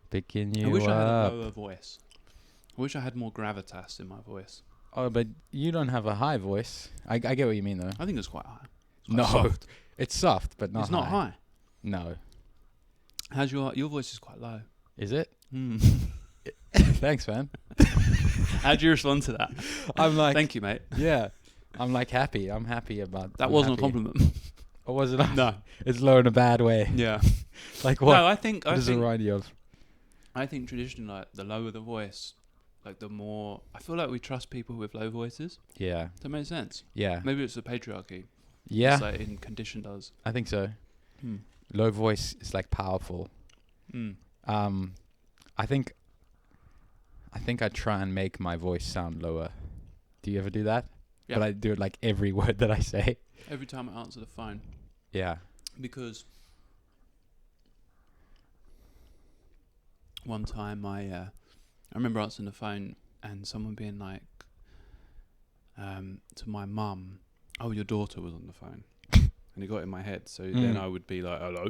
Picking you I wish I had a up. lower voice. I wish I had more gravitas in my voice. Oh, but you don't have a high voice. I get what you mean, though. I think it's quite high. It's No, quite soft. it's soft, but not It's not high. No. How's your voice is quite low. Is it? Mm. Thanks, man. How do you respond to that? I'm like, thank you, mate. yeah. I'm like happy. I'm happy about That I'm wasn't happy. a compliment. Or was it? No. It's low in a bad way. Yeah. Like what? No, I think What does it remind you of? I think traditionally, like the lower the voice, like the more I feel like we trust people with low voices. Yeah. Does that make sense? Yeah. Maybe it's the patriarchy. Yeah. It's like in conditioned us. I think so. Hmm. Low voice is like powerful. Mm. I think I try and make my voice sound lower. Do you ever do that? Yeah. But I do it like every word that I say. Every time I answer the phone, Yeah. because one time I remember answering the phone and someone being like to my mum, "Oh, your daughter was on the phone," and it got in my head. So then I would be like, "Hello."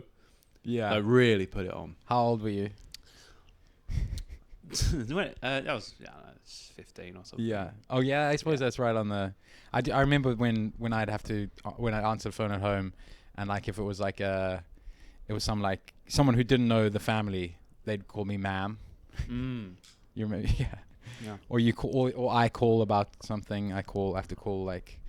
Yeah. Like really put it on. How old were you? That was 15 or something. Yeah. Oh yeah. I suppose that's right on the. I remember when I'd have to when I'd answer the phone at home, and like if it was like it was someone who didn't know the family, they'd call me ma'am. Mm. You remember? Yeah. Yeah. Or you call, or I call about something. I have to call like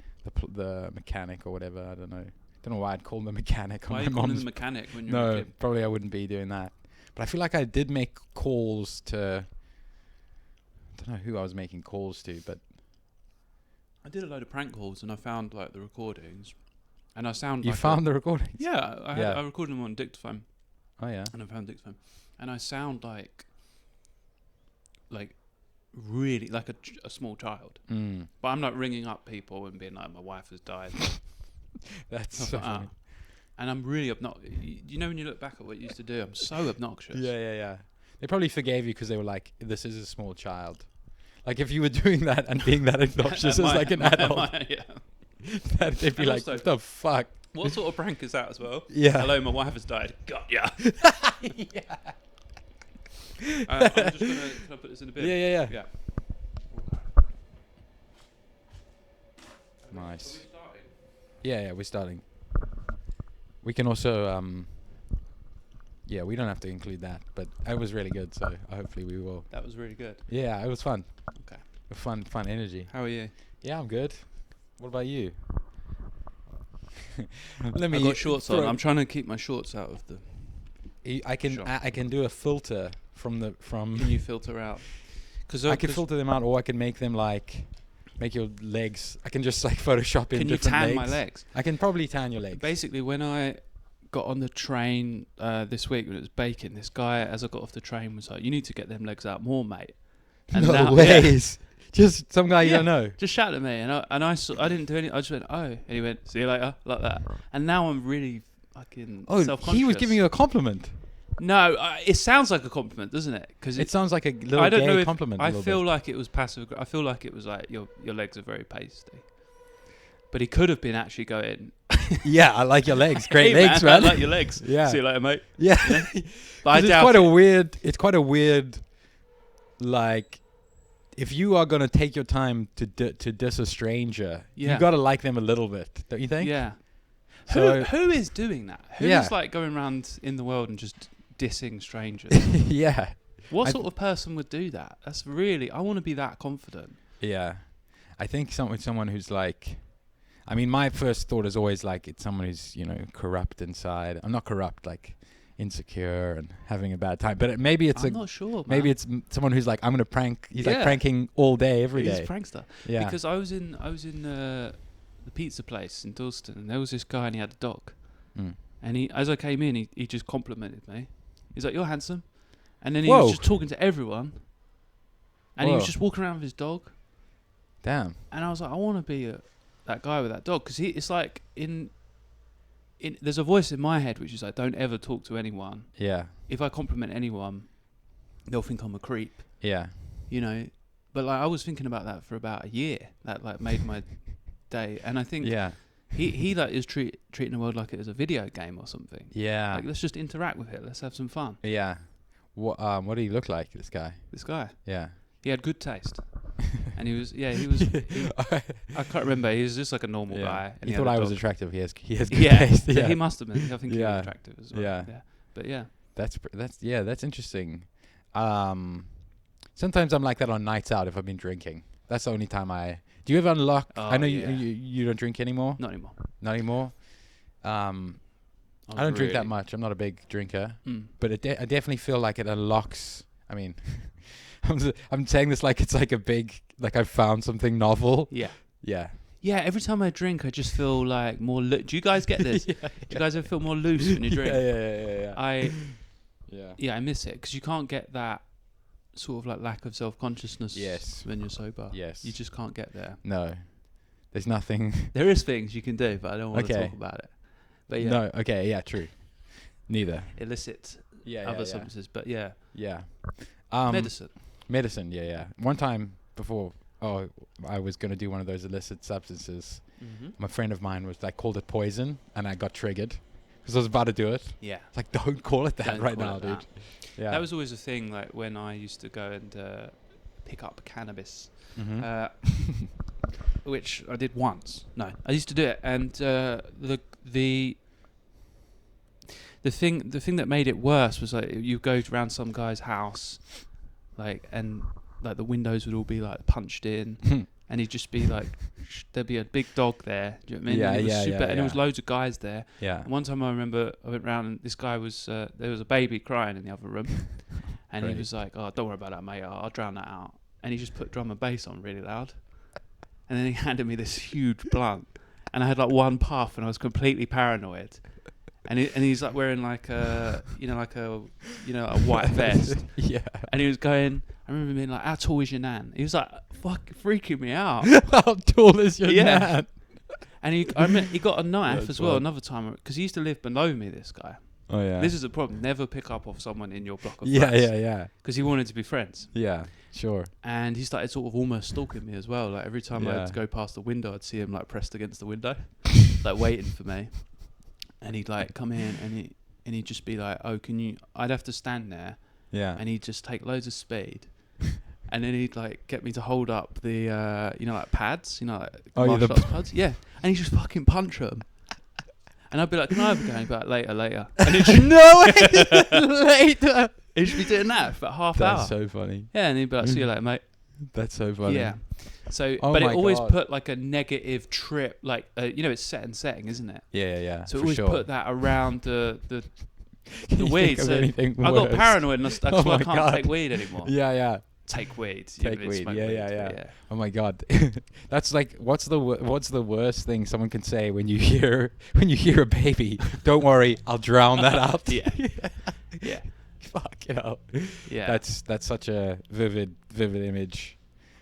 the mechanic or whatever. I don't know why I'd call the mechanic. Why on are you my calling mom's the mechanic when you're a No, kid? probably I wouldn't be doing that. But I feel like I did make calls to. I don't know who I was making calls to, but I did a load of prank calls and I found like the recordings, and I sound. you like found the recordings. Yeah, Yeah. I recorded them on dictaphone, Oh yeah. and I found dictaphone, and I sound like really like a small child. Mm. But I'm not ringing up people and being like, "My wife has died." That's Stuff so like that. funny. And I'm really obnoxious. You know when you look back at what you used to do, I'm so obnoxious. Yeah. They probably forgave you because they were like, "This is a small child." Like if you were doing that and being that obnoxious as like an adult, Yeah. that they'd be And like, also- "What the fuck?" What sort of prank is that as well? Yeah. Hello, my wife has died. Got ya. Yeah. I'm just gonna. Can I put this in a bin? Yeah. Yeah. Nice. Yeah, we're starting. We can also, yeah, we don't have to include that, but it was really good, so hopefully we will. That was really good. Yeah, it was fun. Okay. Fun energy. How are you? Yeah, I'm good. What about you? I got shorts on. I'm trying to keep my shorts out of the. I can Sure. I can do a filter from. Can you filter out? Because I can filter them out, or I can make them like. Make your legs. I can just like Photoshop in Can you different tan legs. my legs? I can probably tan your legs. Basically, when I got on the train this week when it was baking, this guy, as I got off the train, was like, "You need to get them legs out more, mate." And No now- ways. Just some guy you Yeah. don't know. Just shouted at me, and I didn't do anything. I just went, "Oh," and he went, "See you later," like that. And now I'm really fucking Oh, self-conscious. he was giving you a compliment. No, it sounds like a compliment, doesn't it? Because It sounds like a little I don't gay know if compliment. a I little feel bit. like it was passive. I feel like it was like your legs are very pasty. But he could have been actually going. Yeah, I like your legs. Great "Hey, legs, man. I like your legs. Yeah. See you later, mate." Yeah. But I 'Cause doubt it's quite a weird, like, if you are gonna take your time to diss a stranger, Yeah. you gotta like them a little bit, don't you think? Yeah. So Who is doing that? Who Yeah. is like going around in the world and just dissing strangers? yeah, What I sort of person would do that? That's really. I want to be that confident. yeah. I think someone who's like, I mean, my first thought is always like it's someone who's corrupt inside. I'm not corrupt, like insecure and having a bad time. But maybe it's I'm not sure. Man. maybe it's someone who's like I'm gonna prank. He's like Yeah. pranking all day, every He's day. a prankster. Yeah. Because I was in the pizza place in Dalston, and there was this guy, and he had a dog. Mm. And as I came in, he just complimented me. He's like, "You're handsome," and then he Whoa. was just talking to everyone. And he was Whoa. just walking around with his dog, Damn. and I was like, "I want to be that guy with that dog," because it's like there's a voice in my head which is like, "Don't ever talk to anyone. Yeah. If I compliment anyone, they'll think I'm a creep." Yeah. But like I was thinking about that for about a year. That like made my day, and I think Yeah. he like is treating the world like it is a video game or something. Yeah. Like let's just interact with it. Let's have some fun. Yeah. What do you look like, this guy? This guy, Yeah. he had good taste, and he was I can't remember. He was just like a normal guy. And he he thought had a I was dog. attractive. He has good Yeah, taste. so Yeah. he must have been. I think he Yeah. was attractive as well. Yeah. But yeah. That's interesting. Sometimes I'm like that on nights out if I've been drinking. That's the only time I. Do you ever unlock? Oh, I know yeah. you don't drink anymore. Not anymore. Not anymore. I don't drink that much. I'm not a big drinker, but I definitely feel like it unlocks. I mean, I'm saying this like it's like a big, like I've found something novel. Yeah. Yeah. Yeah, every time I drink, I just feel like more. Do you guys get this? Do you guys ever feel more loose when you drink? Yeah. I miss it because you can't get that sort of like lack of self-consciousness. Yes. When you're sober. Yes. You just can't get there. No. There's nothing. There is things you can do, but I don't want to Okay. talk about it. But yeah. No. Okay. Yeah. True. Neither. Illicit Yeah. other substances, but yeah. Yeah. Medicine. Yeah. One time before, I was gonna do one of those illicit substances. Mm-hmm. My friend of mine was like called it poison, and I got triggered because I was about to do it. Yeah. It's like, don't call it that Don't right call now, it dude. that. Yeah. That was always a thing, like when I used to go and pick up cannabis, which I did once. No, I used to do it, and the thing that made it worse was like you go around some guy's house, like and like the windows would all be like punched in, and he'd just be like, there'd be a big dog there. Do you know what I mean? Yeah, and it was yeah, super, yeah, and yeah. there was loads of guys there. Yeah. And one time I remember I went round and this guy was there was a baby crying in the other room, and Great. he was like, "Oh, don't worry about that, mate. I'll drown that out." And he just put drum and bass on really loud, and then he handed me this huge blunt, and I had like one puff, and I was completely paranoid. And he's like wearing like a a white vest, Yeah. and he was going. I remember being like, "How tall is your nan?" He was like, "Fuck, freaking me out." How tall is your man? And he got a knife That's as well wild. another time because he used to live below me. This guy. Oh yeah. This is a problem. Never pick up off someone in your block of Yeah, flats. yeah. Because he wanted to be friends. Yeah. Sure. And he started sort of almost stalking me as well. Like every time Yeah. I'd go past the window, I'd see him like pressed against the window, like waiting for me. And he'd like come in and he'd just be like, "Oh, can you?" I'd have to stand there, Yeah. and he'd just take loads of speed. And then he'd like get me to hold up the like pads, like martial arts pads. Yeah. And he'd just fucking punch them. And I'd be like, "Can I have a go?" And he'd be like, later. And he'd just, No way. Later. he'd just be doing that for about half hour. That's so funny. Yeah, and he'd be like, "See you later, mate." That's so funny. Yeah. So, Oh but it my always God. put like a negative trip, like it's set and setting, isn't it? Yeah. So it for always sure. put that around the Can you weed. think of So anything I got worse? paranoid, and that's Oh why I my can't God. take weed anymore. Yeah. Take weed. Take You weed. smoke Yeah, weed, yeah. but Oh my God. That's like what's the worst thing someone can say when you hear a baby? Don't worry, I'll drown that out. Yeah. Fuck, Yeah. That's such a vivid image.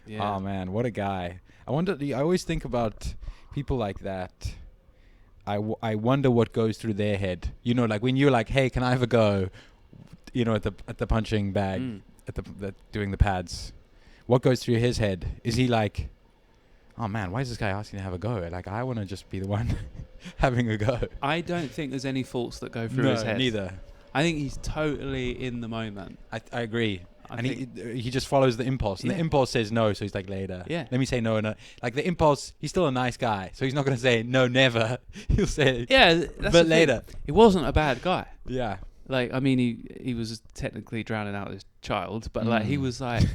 Yeah. Oh man, what a guy. I always think about people like that. I wonder what goes through their head. Like when you're like, "Hey, can I have a go?" At the punching bag, at the doing the pads. What goes through his head? Is he like, "Oh man, why is this guy asking to have a go?" Like, I want to just be the one having a go. I don't think there's any thoughts that go through his head. Neither. I think he's totally in the moment. I agree. I And think he just follows the impulse. And the Yeah. impulse says no, so he's like, later. Yeah. Let me say no. Like the impulse, he's still a nice guy, so he's not going to say no, never. He'll say, yeah, that's the but thing. later. He wasn't a bad guy. Yeah. Like, I mean, he was technically drowning out his child, but like he was like,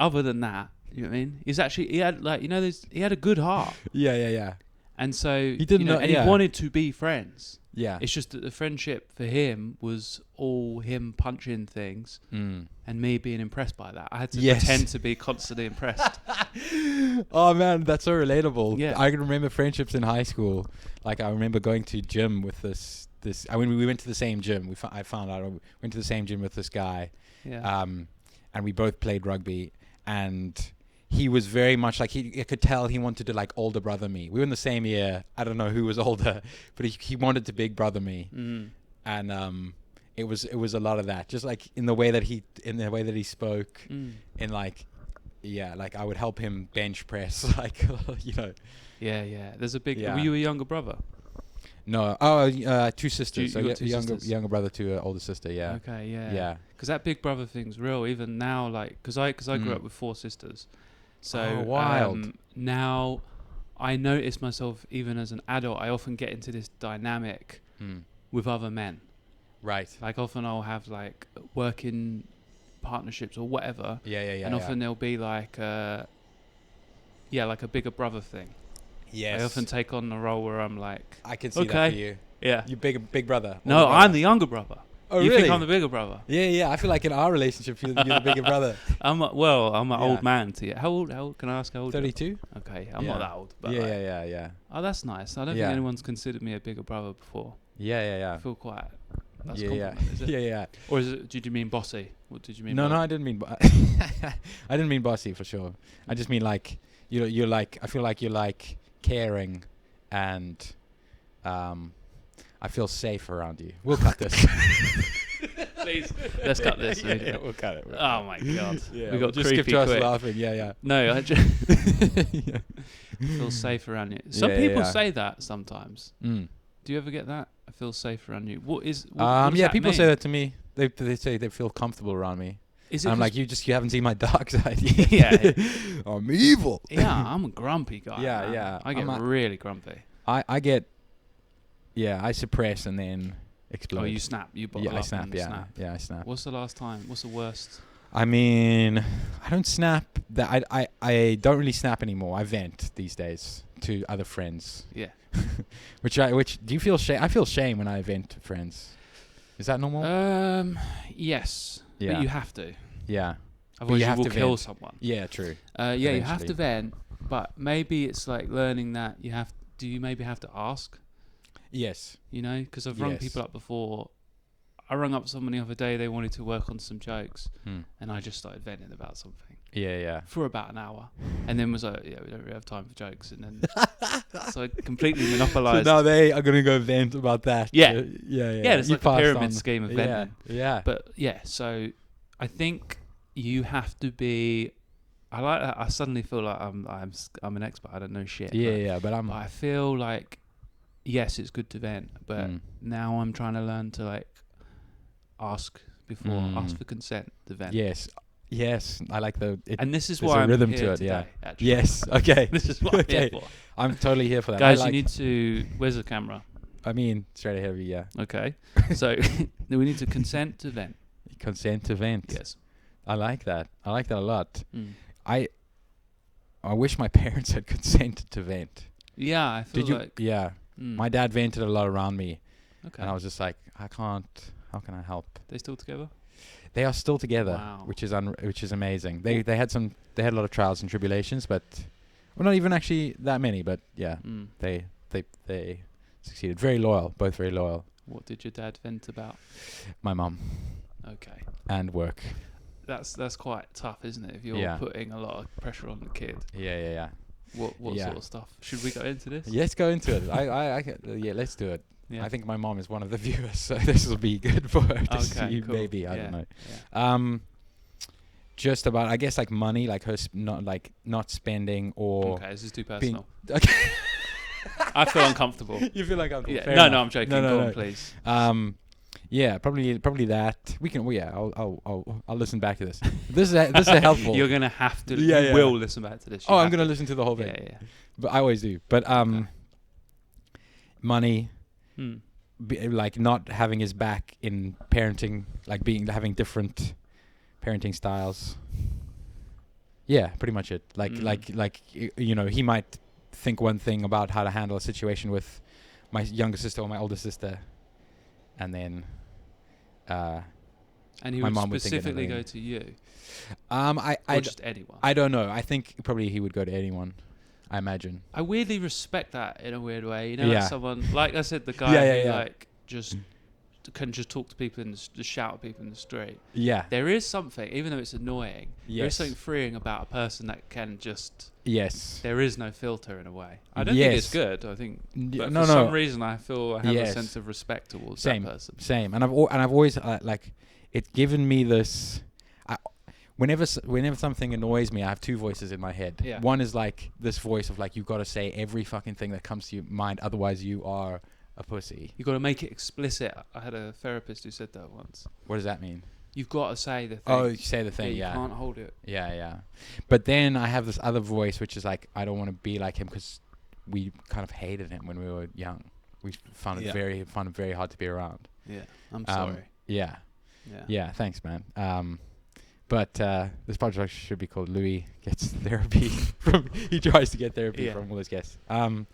other than that, you know what I mean? He had like, he had a good heart, Yeah. and so He didn't know- and yeah. he wanted to be friends. Yeah. It's just that the friendship for him was all him punching things and me being impressed by that. I had to pretend to be constantly impressed. Oh man, that's so relatable. Yeah. I can remember friendships in high school. Like I remember going to gym with this. We went to the same gym. I found out we went to the same gym with this guy. Yeah. And we both played rugby, and he was very much like I could tell he wanted to like older brother me. We were in the same year. I don't know who was older, but he wanted to big brother me, and it was a lot of that. Just like in the way that he spoke, in like I would help him bench press, like Yeah. There's a big. Yeah. Were you a younger brother? No. Two sisters. You got two younger sisters? younger brother to an older sister. Yeah. Okay, yeah. Yeah. Because that big brother thing's real. Even now, like, because I grew Mm. up with 4 sisters, so Wild. now I notice myself even as an adult. I often get into this dynamic Mm. with other men. Right. Like often I'll have like working partnerships or whatever, Yeah. and often there'll be like like a bigger brother thing. Yes. I often take on the role where I'm like, I can see that okay. for you. yeah, You big brother. no, older brother. I'm the younger brother. Oh, You really? think I'm the bigger brother? Yeah. I feel like in our relationship, you're the bigger brother. I'm an Yeah. old man to you. How old? Can I ask how old? 32. Okay, I'm Yeah. not that old. But Yeah, like, yeah. Oh, that's nice. I don't Yeah. think anyone's considered me a bigger brother before. Yeah. I feel quite. That's Yeah. compliment, is it? Yeah. Or is it? Did you mean bossy? What did you mean? No, by I didn't mean. I didn't mean bossy for sure. I just mean like you're like. I feel like you're like caring, and I feel safe around you. We'll cut this. Please, let's cut this. Yeah, we'll cut it. Oh my god, Yeah, we got just creepy skip to us quick. laughing. Yeah. No, I just Yeah. feel safe around you. Some Yeah, people yeah. say that sometimes. Mm. Do you ever get that? I feel safe around you. What does Yeah, that people mean? say that to me. They say they feel comfortable around me. Is And it I'm 'cause- like, you haven't seen my dark side. Yeah. I'm evil. yeah, I'm a grumpy guy. Yeah, man. yeah. I get I'm really grumpy. I get. Yeah, I suppress and then explode. Oh, you snap. You bottle Yeah, I up snap. and Yeah, snap. yeah, I snap. What's the last time? What's the worst? I mean, I don't snap. That I don't really snap anymore. I vent these days to other friends. Yeah. Which do you feel shame? I feel shame when I vent to friends. Is that normal? Yes. Yeah. But you have to. Yeah. Otherwise, you you have will to kill vent. someone. Yeah, true. Yeah, you have Eventually. to vent, but maybe it's like learning that you have. Do you maybe have to ask? Yes. You know, because I've rung Yes. people up before. I rung up someone the other day. They wanted to work on some jokes, Hmm. and I just started venting about something Yeah. for about an hour, and then was like, "Yeah, we don't really have time for jokes," and then so I completely So monopolized. now they are gonna go vent about that. Yeah. Yeah. yeah, it's You like a passed pyramid on. scheme of Yeah. venting. Yeah. But yeah, so I think you have to be. I like that. I suddenly feel like I'm an expert. I don't know shit. Yeah. But I'm. But I feel like yes, it's good to vent, but Mm. now I'm trying to learn to like ask before, ask Mm. for consent to vent. Yes. I like the. And this is there's why a I'm rhythm here to it, today, yeah. actually. Yes. Okay. This is what I'm here Okay. for. I'm totally here for that. Guys, I you like, need to. Where's the camera? I mean, straight ahead of you. Yeah. Okay. So we need to consent to vent. Consent to vent. Yes. I like that. I like that a lot. Mm. I wish my parents had consented to vent. Yeah, I feel Did you? like. Yeah. Mm. My dad vented a lot around me, Okay. and I was just like, I can't. How can I help? They still together? They are still together, Wow. which is amazing. They had a lot of trials and tribulations, but well, not even actually that many. But yeah, Mm. they succeeded. Very loyal, both very loyal. What did your dad vent about? My mum Okay. and work. That's quite tough, isn't it? If you're Yeah. putting a lot of pressure on the kid. Yeah. What Yeah. sort of stuff? Should we go into this? Let's go into it. Yeah, let's do it. Yeah. I think my mom is one of the viewers, so this will be good for her to Okay, see. cool. Maybe I Yeah, don't know. yeah. Just about, I guess, like money, like her not spending or Okay, this is too being. personal. Okay. I feel uncomfortable. You feel like I'm. Yeah. Fair No, enough. I'm joking. No, Go on, no. please. Yeah, probably that. We can. Well, yeah, I'll listen back to this. This is helpful. You're gonna have to. Yeah, you yeah. will listen back to this. You Oh, I'm have gonna to. listen to the whole thing. Yeah. But I always do. But Okay. money. Hmm. Like not having his back in parenting, like having different parenting styles. Yeah, pretty much it. You know, he might think one thing about how to handle a situation with my younger sister or my older sister, and then And he my would mom would think specifically another go to you, I or just anyone. I don't know. I think probably he would go to anyone. I imagine. I weirdly respect that in a weird way. You know, Yeah. like someone, like I said, the guy who like just can just talk to people and just shout at people in the street. Yeah. There is something, even though it's annoying, there is Yes. something freeing about a person that can just. Yes. There is no filter in a way. I don't think it's Yes. good. I think, but No, for no. some reason, I feel I have a Yes. sense of respect towards Same. that person. Same. And I've always like it's given me this. Whenever something annoys me, I have two voices in my head. Yeah. One is like this voice of like, you've got to say every fucking thing that comes to your mind, otherwise you are a pussy. You got to make it explicit. I had a therapist who said that once. What does that mean? You've got to say the thing. Oh, you say the thing, You yeah. can't hold it. Yeah. But then I have this other voice, which is like, I don't want to be like him because we kind of hated him when we were young. We found it very hard to be around. Yeah, I'm sorry. Yeah, thanks, man. But this podcast should be called Louis Gets Therapy. He tries to get therapy from all his guests. So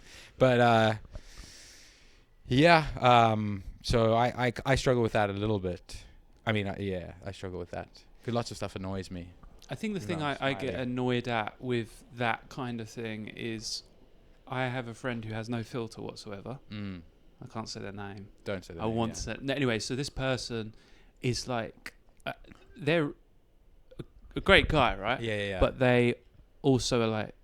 I struggle with that a little bit. I mean, I struggle with that. Because lots of stuff annoys me. I think the thing I get annoyed at with that kind of thing is I have a friend who has no filter whatsoever. I can't say their name. Don't say that. I want to say... No, anyway, so this person is like... they're a great guy, right? Yeah. But they also are like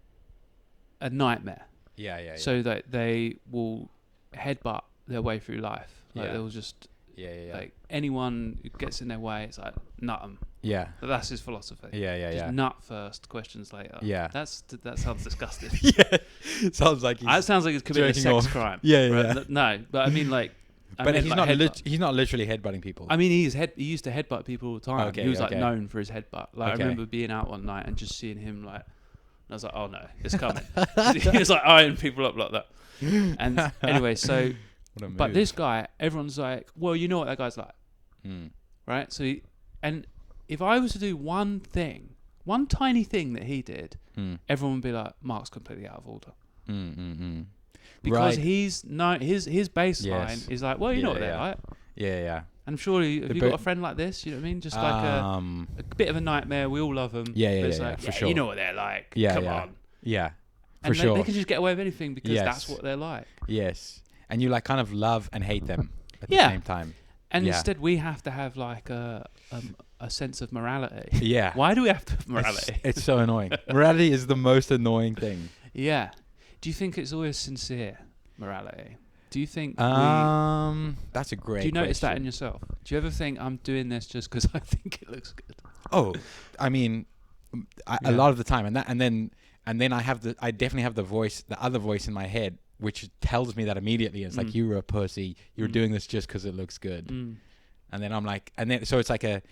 a nightmare. Yeah. So that they will headbutt their way through life. Like they'll just... Yeah. Like anyone who gets in their way, it's like nut 'em. Yeah. But that's his philosophy. Yeah. Just nut first, questions later. Yeah. That sounds disgusting. Yeah. Sounds like that sounds like he's committing a sex crime. Yeah. Right? No, but I mean like. But he's not. He's not literally headbutting people. I mean, he used to headbutt people all the time. Okay, he was like known for his headbutt. Like I Okay. remember being out one night and just seeing him like. And I was like, oh no, it's coming. He was like eyeing people up like that. And anyway, so. But this guy, everyone's like, well, you know what that guy's like. Right? So, and if I was to do one tiny thing that he did, everyone would be like, Mark's completely out of order. Because his baseline is like, well, you know what they're like. Yeah. And I'm sure have you got a friend like this? You know what I mean? Just like a bit of a nightmare. We all love them. Yeah, for sure. You know what they're like. Yeah, Come on. Yeah, for and sure. They can just get away with anything because that's what they're like. Yes. And you like kind of love and hate them at the same time. And instead we have to have like a sense of morality. Yeah. Why do we have to have morality? It's so annoying. Morality is the most annoying thing. Yeah. Do you think it's always sincere, morality? Do you think that's a great question. Do you notice that in yourself? Do you ever think I'm doing this just because I think it looks good? Oh, I mean, a lot of the time. And then I definitely have the other voice in my head which tells me that immediately. It's like, you're a pussy. You're doing this just because it looks good. And then I'm like, so it's like there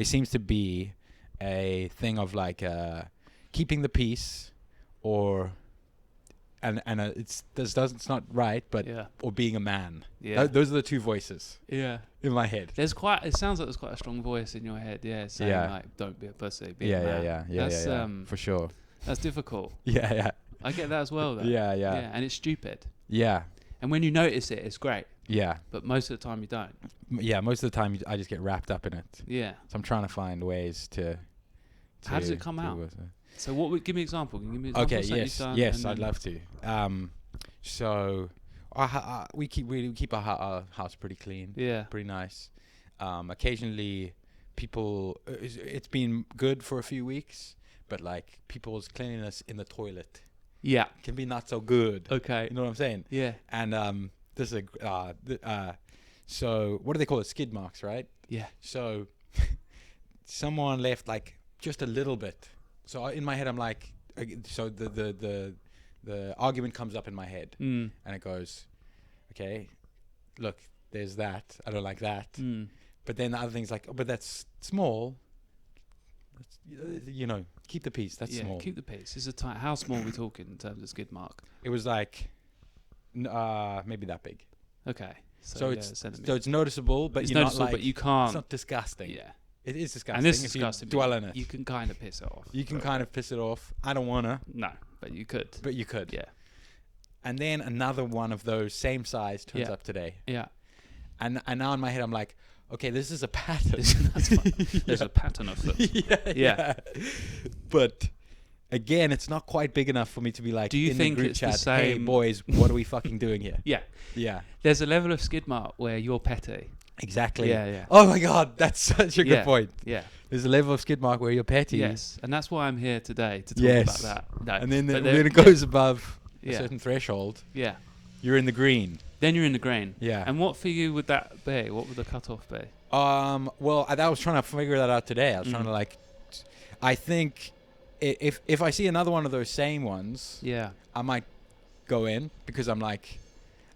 seems to be a thing of like keeping the peace, or it's not right, but or being a man. Yeah, those are the two voices. Yeah, in my head. It sounds like there's quite a strong voice in your head. Yeah, saying like, don't be a pussy. Be a man. Yeah, for sure. That's difficult. Yeah. I get that as well, though. Yeah. And it's stupid. Yeah. And when you notice it, it's great. Yeah. But most of the time, you don't. Yeah, most of the time, I just get wrapped up in it. Yeah. So I'm trying to find ways to how does it come out? So give me an example. Can you give me an example? Okay, yes, I'd love to. So we keep our house pretty clean. Yeah. Pretty nice. Occasionally, people, it's been good for a few weeks, but like people's cleanliness in the toilet. Yeah. Can be not so good. Okay. You know what I'm saying? Yeah. And this is so what do they call it? Skid marks, right? Yeah. So someone left like just a little bit. So in my head, I'm like, so the argument comes up in my head, and it goes, okay, look, there's that. I don't like that. But then the other thing's like, oh, but that's small. You know, keep the peace. That's small. Keep the peace. It's a tight. How small are we talking in terms of skid mark? It was like, maybe that big. Okay. So it's noticeable, but it's you're noticeable, not like, but you can't. It's not disgusting. Yeah. It is disgusting. And this is disgusting. You dwell in it. You can kind of piss it off. You can kind of piss it off. I don't wanna. No, but you could. But you could. Yeah. And then another one of those same size turns up today. Yeah. And now in my head I'm like, okay, this is a pattern. There's a pattern of it. Yeah. But again, it's not quite big enough for me to be like, do you think the group it's chat, the same? Hey boys, what are we fucking doing here? Yeah. Yeah. There's a level of skid mark where you're petty. Exactly. Yeah. Oh my God, that's such a good point. Yeah. There's a level of skid mark where you're petty. Yes. And that's why I'm here today, to talk about that. No, and then when it goes above a certain threshold, you're in the green. Then you're in the green. Yeah. And what for you would that be? What would the cutoff be? Well, I was trying to figure that out today. I was trying to I think if I see another one of those same ones, I might go in because I'm like,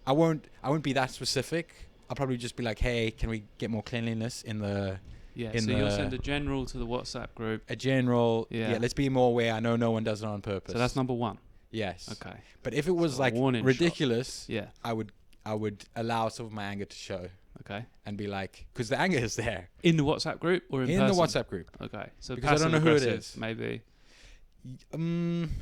I won't be that specific. I'll probably just be like, hey, can we get more cleanliness in the... Yeah, in so the you'll send a general to the WhatsApp group. a general... Yeah. Yeah, let's be more aware. I know no one does it on purpose. So that's number 1. Yes. Okay. But if it was So a like warning shot. ridiculous, Yeah. I would allow some of my anger to show Okay. and be like, because the anger is there In the WhatsApp group or in person? the WhatsApp group. Okay. So Because I don't know who it passive-aggressive, is. maybe.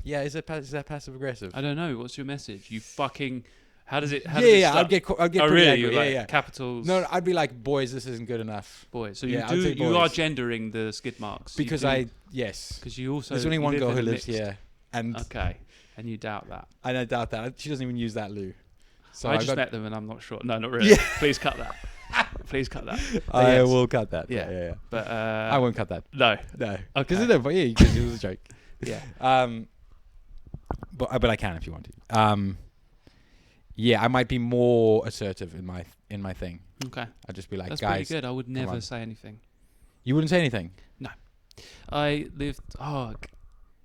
Yeah, is that passive aggressive? I don't know. What's your message? You fucking... How does it... I'd get Oh, pretty really? angry. You're Yeah, like yeah. capitals... No, I'd be like, boys, this isn't good enough. Boys. So Yeah, I'd say you are boys. gendering the skid marks. Because yes. Because you also... There's only one live girl in who a lives mixed- here, and Okay. And you doubt that. I doubt that she doesn't even use that loo. So I just met them and I'm not sure. No, not really. Yeah. Please cut that. Please cut that. But I yes. will cut that. Yeah. Yeah. But I won't cut that. No. No. Okay. Because it was a joke. Yeah. But I can if you want to. Yeah, I might be more assertive in my thing. Okay. I'd just be like, That's guys, pretty good. I would never on. say anything. You wouldn't say anything. I lived.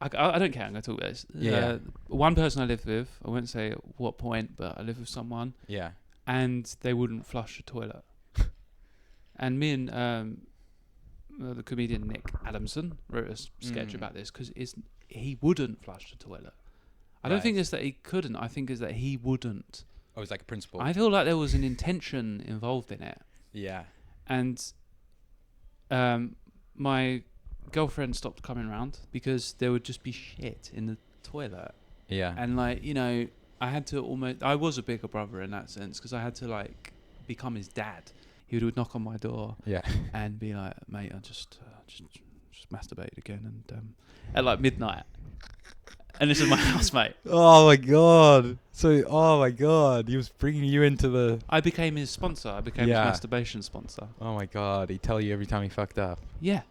I don't care. I'm going to talk about this. Yeah. One person I lived with. I won't say at what point, but I lived with someone, Yeah. and they wouldn't flush the toilet. And me and the comedian Nick Adamson wrote a sketch about this because he wouldn't flush the toilet. I don't Right. think it's that he couldn't. I think it's that he wouldn't. Oh, it's like a principle. I feel like there was an intention involved in it. Yeah. And my girlfriend stopped coming around because there would just be shit in the toilet. Yeah. And like, you know, I was a bigger brother in that sense because I had to like become his dad. He would knock on my door Yeah. and be like, mate, I just masturbated again and at like midnight. And this is my housemate. Oh my god. Oh my god. He was bringing you into the... I became his sponsor. I became his masturbation sponsor. Oh my god. He'd tell you every time he fucked up. Yeah.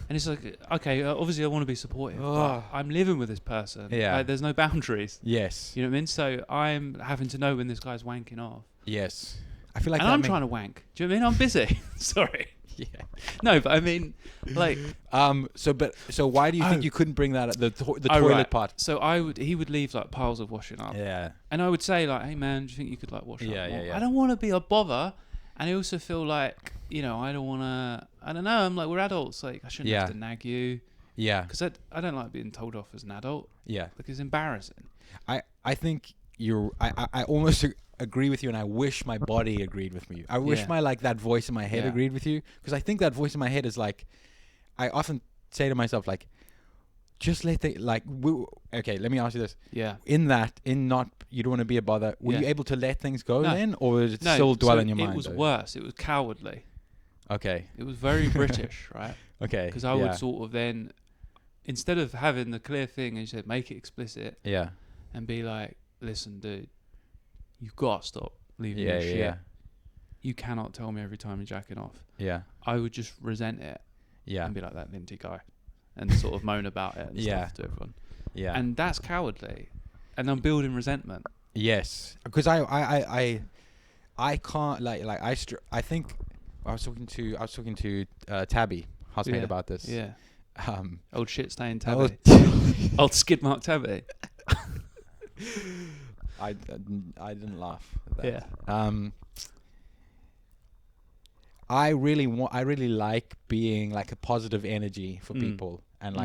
And it's like, okay, obviously I want to be supportive, but I'm living with this person. Yeah. Like, there's no boundaries. Yes. You know what I mean? So I'm having to know when this guy's wanking off. Yes. I feel like And I'm trying to wank. Do you know what I mean? I'm busy. Sorry. Yeah. No, but I mean, like... So why do you think you couldn't bring that the toilet right. part? So he would leave like piles of washing up. Yeah. And I would say like, hey man, do you think you could like wash up more? Yeah. I don't want to be a bother. And I also feel like, you know, I don't want to... I don't know. I'm like, we're adults. Like, I shouldn't have to nag you. Yeah. Because I don't like being told off as an adult. Yeah. Like, it's embarrassing. I think I almost agree with you, and I wish my body agreed with me. I wish my that voice in my head agreed with you, because I think that voice in my head is like, I often say to myself like, just let the okay, let me ask you this. Yeah. You don't want to be a bother. Were you able to let things go then, or did it still dwell in your mind? It was worse. It was cowardly. Okay. It was very British, right? Okay. Because I would sort of then, instead of having the clear thing, and said make it explicit. Yeah. And be like, listen, dude, you've got to stop leaving your shit. Yeah. You cannot tell me every time you're jacking off. Yeah. I would just resent it. Yeah. And be like that Linty guy, and sort of moan about it and stuff to everyone. Yeah. And that's cowardly, and I'm building resentment. Yes, because I can't I think I was talking to Tabby housemate about this. Yeah. Old shit stain Tabby. Old skid mark Tabby. I didn't laugh at that. Yeah. I really like being like a positive energy for people, and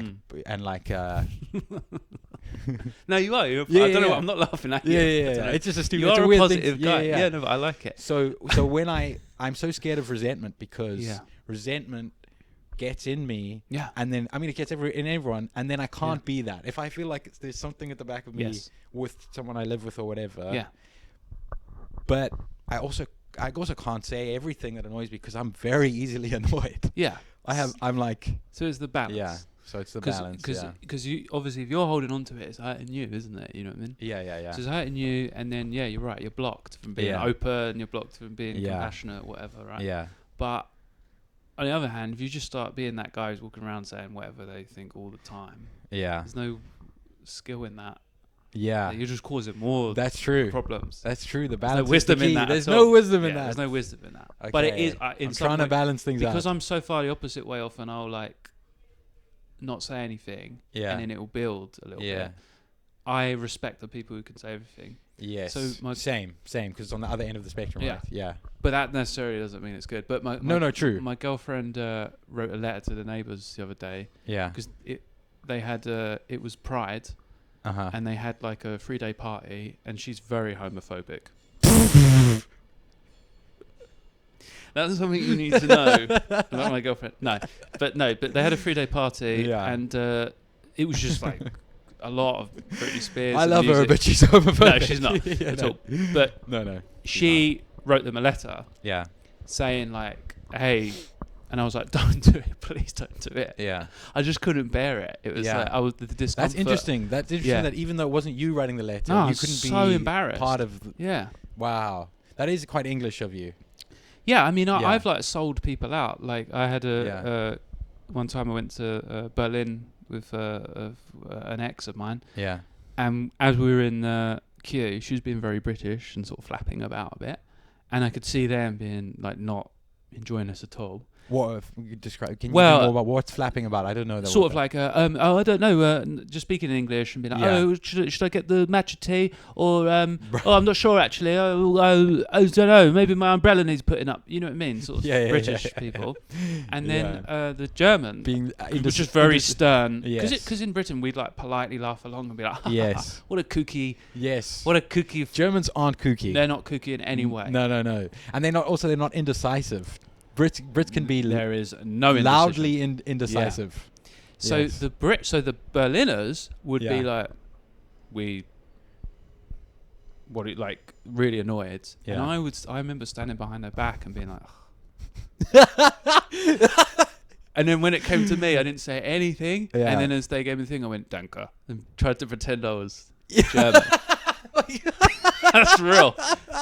No, you are. I don't know. I'm not laughing at you. Yeah. It's just a stupid. You're it's a a weird positive thing. guy. Yeah. No, but I like it. So when I'm so scared of resentment, because resentment gets in me, and then it gets in everyone, and then I can't be that. If I feel like there's something at the back of me with someone I live with or whatever, but I also can't say everything that annoys me, because I'm very easily annoyed. Yeah, I'm like, so it's the balance. Yeah, so it's the balance. Because you obviously, if you're holding on to it, it's hurting you, isn't it? You know what I mean? Yeah. So it's hurting you, and then you're right. You're blocked from being open. You're blocked from being compassionate, whatever. Right? Yeah. But on the other hand, if you just start being that guy who's walking around saying whatever they think all the time, there's no skill in that. Yeah, you're just causing more. That's true. Problems. That's true. The balance. There's no wisdom in that. There's no wisdom in that. There's no wisdom in that. Okay. But it is. I'm trying to balance things out, because I'm so far the opposite way. Often I'll like not say anything, and then it will build a little bit. I respect the people who can say everything. Yes. So same, because on the other end of the spectrum, Yeah. right? Yeah. But that necessarily doesn't mean it's good. But True. My girlfriend wrote a letter to the neighbours the other day Yeah. because it was Pride and they had like a 3-day party and she's very homophobic. That's something you need to know about my girlfriend. But they had a 3-day party and it was just like a lot of Britney Spears. I love music. her, but she's homophobic. No, she's not at all. But no. She wrote them a letter. Yeah. Saying like, hey, and I was like, don't do it, please don't do it. Yeah. I just couldn't bear it. It was like I was the discomfort. That's interesting. That even though it wasn't you writing the letter, you couldn't be so embarrassed. Part of. Wow, that is quite English of you. Yeah, I mean, I've like sold people out. Like I had one time I went to Berlin with an ex of mine. Yeah. And as we were in the queue, she was being very British and sort of flapping about a bit, and I could see them being like not enjoying us at all. What if you describe? Can you tell more about what's flapping about? I don't know that. Sort of like, I don't know. Just speaking in English and be like, oh, should I get the matcha tea or oh, I'm not sure actually. I don't know. Maybe my umbrella needs putting up. You know what I mean? Sort of British people. And then the German being was just very stern. Because in Britain we'd like politely laugh along and be like, yes, what a kooky. Yes, what a kooky. Germans aren't kooky. They're not kooky in any way. No. And they're not indecisive. Brits can be there is no loudly indecisive. So the Berliners would be like really annoyed. And I remember standing behind their back and being like and then when it came to me I didn't say anything and then as they gave me the thing I went danke and tried to pretend I was German. That's real.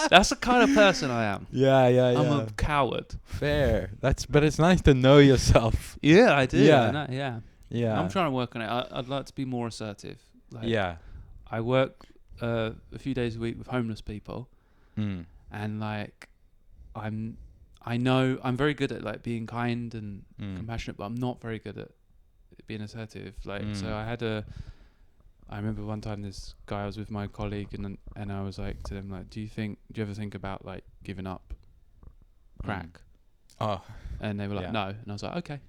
That's the kind of person I am. Yeah. I'm a coward. Fair. But it's nice to know yourself. Yeah, I do. Yeah. I'm trying to work on it. I'd like to be more assertive. Like, I work a few days a week with homeless people, and like, I know I'm very good at like being kind and compassionate, but I'm not very good at being assertive. Like, so I remember one time this guy I was with my colleague and I was like to them like, do you ever think about like giving up crack? Oh. And they were like, no. And I was like, okay.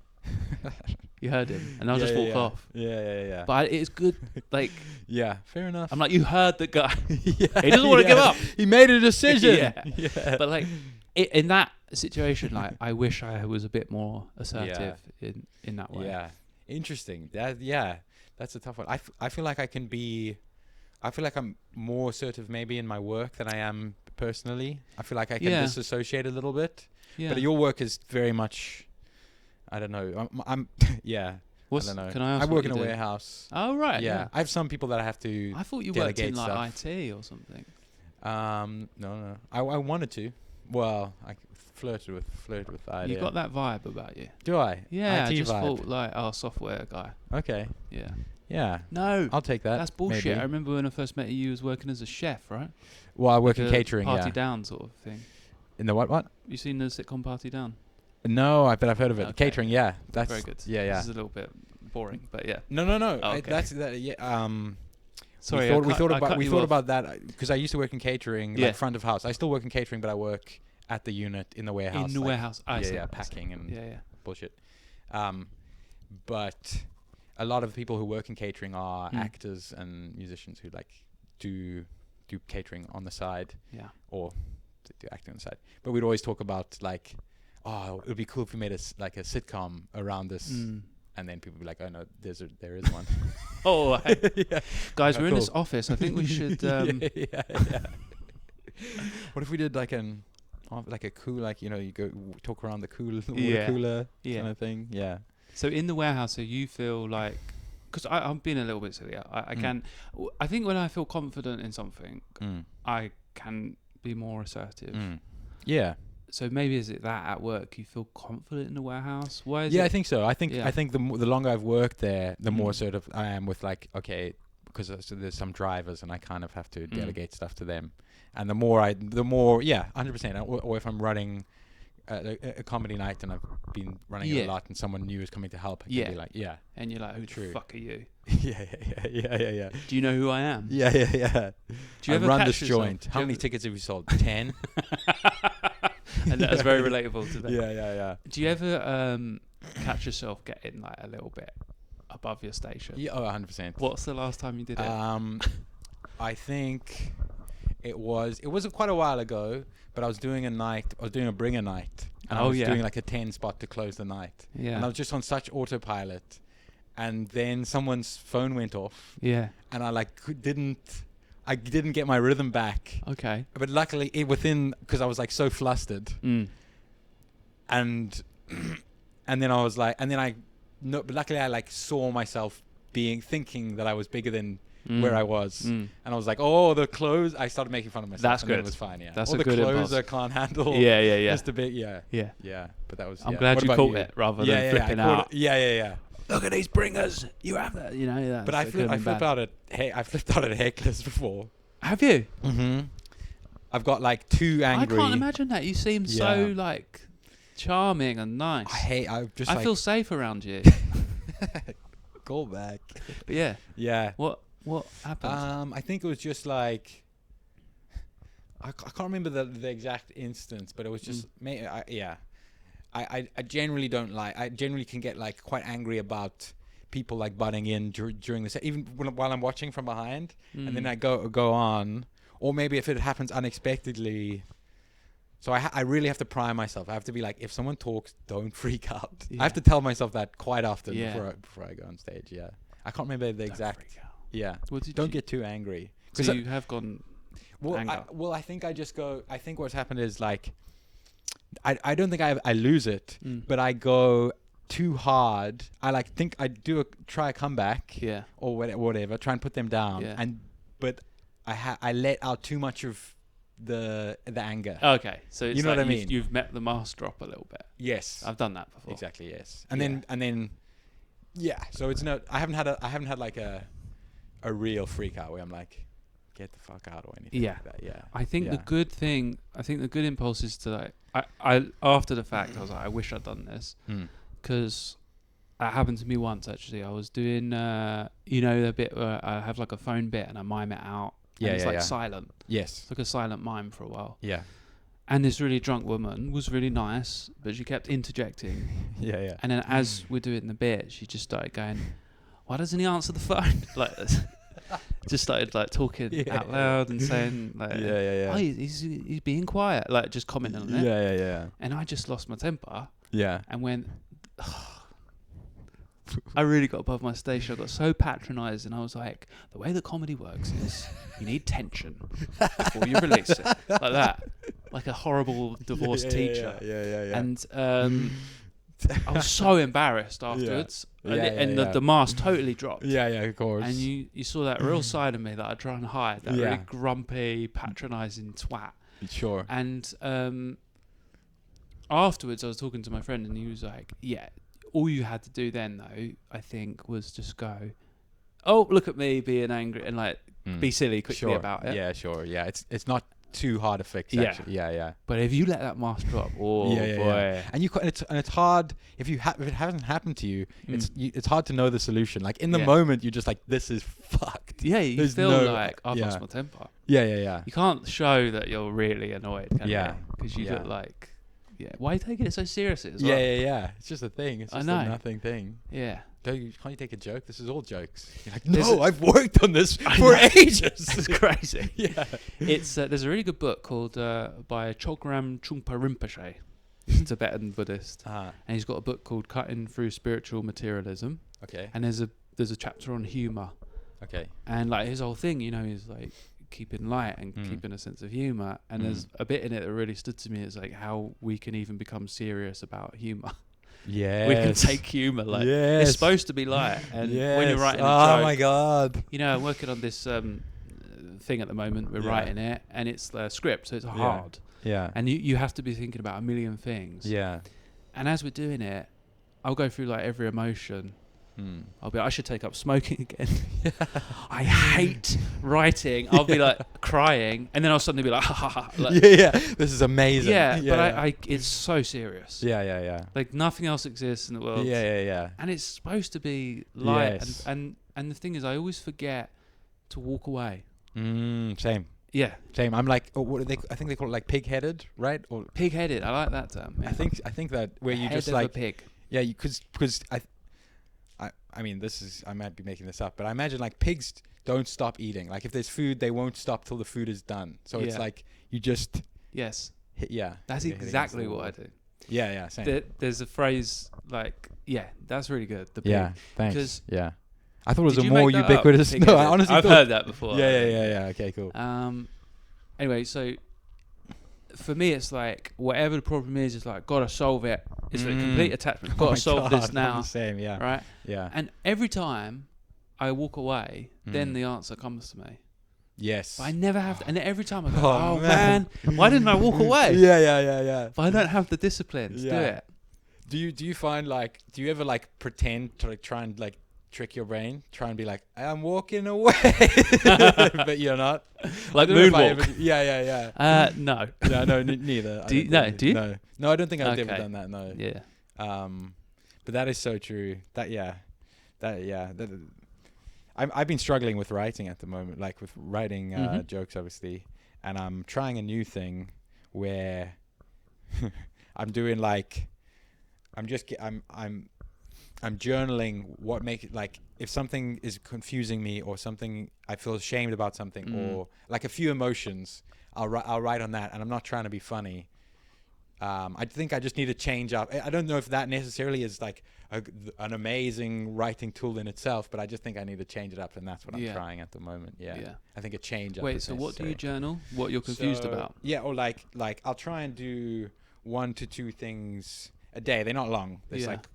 You heard him. And I'll just walk off. Yeah. But it's good. Like, yeah, fair enough. I'm like, you heard the guy. He doesn't want to give up. He made a decision. yeah. But like in that situation, like I wish I was a bit more assertive in that way. Yeah. Interesting. That's a tough one. I feel like I'm more assertive maybe in my work than I am personally. I feel like I can disassociate a little bit. Yeah. But your work is very much, I don't know. I'm I don't know. Can I ask I work in a warehouse. Oh, right. Yeah. I have some people that I have to I thought you worked in like stuff. IT or something. No. I wanted to. Well, I flirted with the idea. You got that vibe about you. Do I? Yeah, IT I just vibe. thought like, software guy. Okay. Yeah. No. I'll take that. That's bullshit. Maybe. I remember when I first met you was working as a chef, right? Well, I work like in catering, Party Down sort of thing. In the what? You seen the sitcom Party Down? No, but I've heard of it. Okay. Catering, yeah. That's very good. Yeah. This is a little bit boring, but yeah. No. Oh, okay. That's that. Yeah. Sorry, we thought about that because I used to work in catering, like front of house. I still work in catering, but I work at the unit in the warehouse. In the warehouse, packing and bullshit. But a lot of the people who work in catering are actors and musicians who like do catering on the side, or do acting on the side. But we'd always talk about like, it would be cool if we made a sitcom around this. And then people would be like, oh no, there is one. Guys, we're in this office. I think we should. What if we did like a cool, like, you go talk around the water cooler kind of thing? Yeah. So in the warehouse, so you feel like, because I'm being a little bit silly. I think when I feel confident in something, I can be more assertive. Yeah. So maybe is it that at work you feel confident in the warehouse? Why is I think so. I think the longer I've worked there, the more sort of I am with like, okay, because there's some drivers and I kind of have to delegate stuff to them. And the more 100%. Or if I'm running a comedy night and I've been running it a lot and someone new is coming to help, I can be like, yeah. And you're like, who the fuck are you? yeah. Do you know who I am? Yeah. Do you ever run catch this yourself? joint. How many tickets have you sold? 10? And that was very relatable to me. Yeah. Do you ever catch yourself getting like a little bit above your station? Yeah, 100%. What's the last time you did it? I think it was quite a while ago, but I was doing a bringer night. And I was doing like a 10 spot to close the night. Yeah. And I was just on such autopilot. And then someone's phone went off. Yeah. And I didn't get my rhythm back. Okay. But luckily because I was like so flustered. And then I was like, but luckily I like saw myself thinking that I was bigger than where I was. And I was like, oh, the clothes. I started making fun of myself. That's and good. It was fine, yeah. That's all a the good clothes impulse. I can't handle. Yeah. Just a bit, yeah. But that was, I'm glad you caught it rather than flipping out. Yeah. Look at these bringers. You have that, you know. But I flipped out at hecklers before. Have you? Mm-hmm. I've got like too angry. I can't imagine that. You seem so like charming and nice. I feel safe around you. Go back. But yeah. Yeah. What happened? I think it was just like I can't remember the exact instance, but it was just I generally don't like. I generally can get like quite angry about people like butting in during the set, even while I'm watching from behind, and then I go on, or maybe if it happens unexpectedly. So I really have to prime myself. I have to be like, if someone talks, don't freak out. I have to tell myself that quite often before I go on stage. Yeah, I can't remember the exact. Freak out. Yeah, don't get too angry. So you have gone. I think I just go. I think what's happened is like, I don't think I lose it, but I go too hard. I think I try a comeback, or whatever. Try and put them down, but I let out too much of the anger. Okay, so it's you know like what I mean. You've met the mask drop a little bit. Yes, I've done that before. Exactly. Yes, and then So it's I haven't had like a real freak out where I'm like, get the fuck out or anything like that. Yeah. I think the good impulse is to like, I after the fact, I was like, I wish I'd done this. Because that happened to me once, actually. I was doing, the bit where I have like a phone bit and I mime it out. And it's like silent. Yes. It's like a silent mime for a while. Yeah. And this really drunk woman was really nice, but she kept interjecting. Yeah. And then as we're doing the bit, she just started going, why doesn't he answer the phone? Like this. Just started like talking out loud and saying like, oh, he's being quiet, like just commenting on it. Yeah. And I just lost my temper. Yeah. And went, I really got above my station. I got so patronised, and I was like, the way that comedy works is you need tension before you release it, like that, like a horrible divorced teacher. Yeah. And I was so embarrassed afterwards, and the mask totally dropped. Yeah, of course. And you saw that real side of me that I try and hide, that really grumpy, patronising twat. Sure. And afterwards, I was talking to my friend, and he was like, all you had to do then, though, I think, was just go, oh, look at me being angry, and like be silly quickly about it. Yeah, sure. Yeah, it's not too hard to fix. Actually. Yeah. But if you let that mask drop, boy. And it's hard if it hasn't happened to you. It's hard to know the solution. Like in the moment, you're just like, this is fucked. Yeah, you feel like I've lost my temper. Yeah. You can't show that you're really annoyed. Because you look like. Yeah, why are you taking it so seriously as well? Yeah. It's just a thing. It's just a nothing thing. Yeah. Can't you take a joke? This is all jokes. You're like, no, I've worked on this for ages. It's crazy. Yeah. It's there's a really good book called by Chogyam Trungpa Rinpoche. He's a Tibetan Buddhist, and he's got a book called Cutting Through Spiritual Materialism. Okay. And there's a chapter on humour. Okay. And like his whole thing, is like keeping light and keeping a sense of humour, and there's a bit in it that really stood to me. It's like how we can even become serious about humour. Yeah, we can take humour like it's supposed to be light, and when you're writing a joke, oh my god, I'm working on this thing at the moment. We're writing it, and it's the script, so it's hard. Yeah, and you have to be thinking about a million things. Yeah, and as we're doing it, I'll go through like every emotion, I'll be like, I should take up smoking again. I hate writing. I'll be like crying, and then I'll suddenly be like, ha ha ha. Like, yeah. This is amazing. yeah, but I it's so serious. Yeah. Like nothing else exists in the world. Yeah. And it's supposed to be light. Yes. And the thing is, I always forget to walk away. Same. Yeah. Same. I'm like, what are they? I think they call it like pig-headed, right? Or Pig-headed. I like that term. Yeah. I think that where you Head just of like a pig. yeah, because I mean I might be making this up, but I imagine like pigs don't stop eating. Like if there's food, they won't stop till the food is done. So it's like you just yes. hit, yeah. That's exactly what I do. Yeah, same. There's a phrase like, yeah, that's really good. The pig. Yeah, thanks. 'Cause yeah. I thought it was did a you more make that up? ubiquitous. No, I honestly I've thought. heard that before. Yeah. Okay, cool. Anyway, so for me, it's like whatever the problem is, it's like gotta solve it. It's like complete attachment. Gotta solve this now. I'm the same, yeah. Right? Yeah. And every time I walk away, then the answer comes to me. Yes. But I never have to. And every time I go, Oh, oh man, why didn't I walk away? Yeah. But I don't have the discipline to do it. Do you find like, do you ever like pretend to like try and like trick your brain, try and be like, I'm walking away, but you're not, like moonwalk? Yeah. No. Yeah, no, neither. Do you? No, I don't think I've Okay. ever done that. No. Yeah. But that is so true. I've been struggling with writing at the moment, like with writing jokes, obviously, and I'm trying a new thing where I'm doing like, I'm journaling what make it, like if something is confusing me or something I feel ashamed about something or like a few emotions, I'll write on that, and I'm not trying to be funny. I think I just need to change up. I don't know if that necessarily is like an amazing writing tool in itself, but I just think I need to change it up, and that's what I'm trying at the moment. Yeah. I think a change up. Wait, so what do you journal? What you're confused about? Yeah, or like I'll try and do 1 to 2 things a day. They're not long. There's like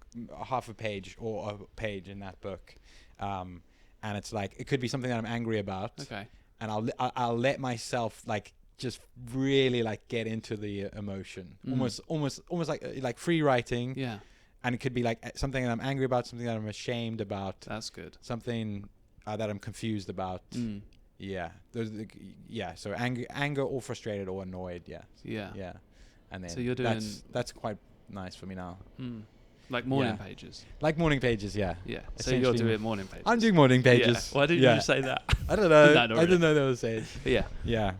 half a page or a page in that book, and it's like it could be something that I'm angry about. Okay. And I'll let myself like just really like get into the emotion, almost like free writing. Yeah. And it could be like something that I'm angry about, something that I'm ashamed about. That's good. Something that I'm confused about. Yeah. So anger or frustrated or annoyed. Yeah. And then so you're doing that's quite nice for me now. Like morning pages. Like morning pages, yeah. Yeah. So you're doing morning pages. I'm doing morning pages. Yeah. Why didn't you say that? I don't know. No, I didn't know that was saying. Yeah. Yeah.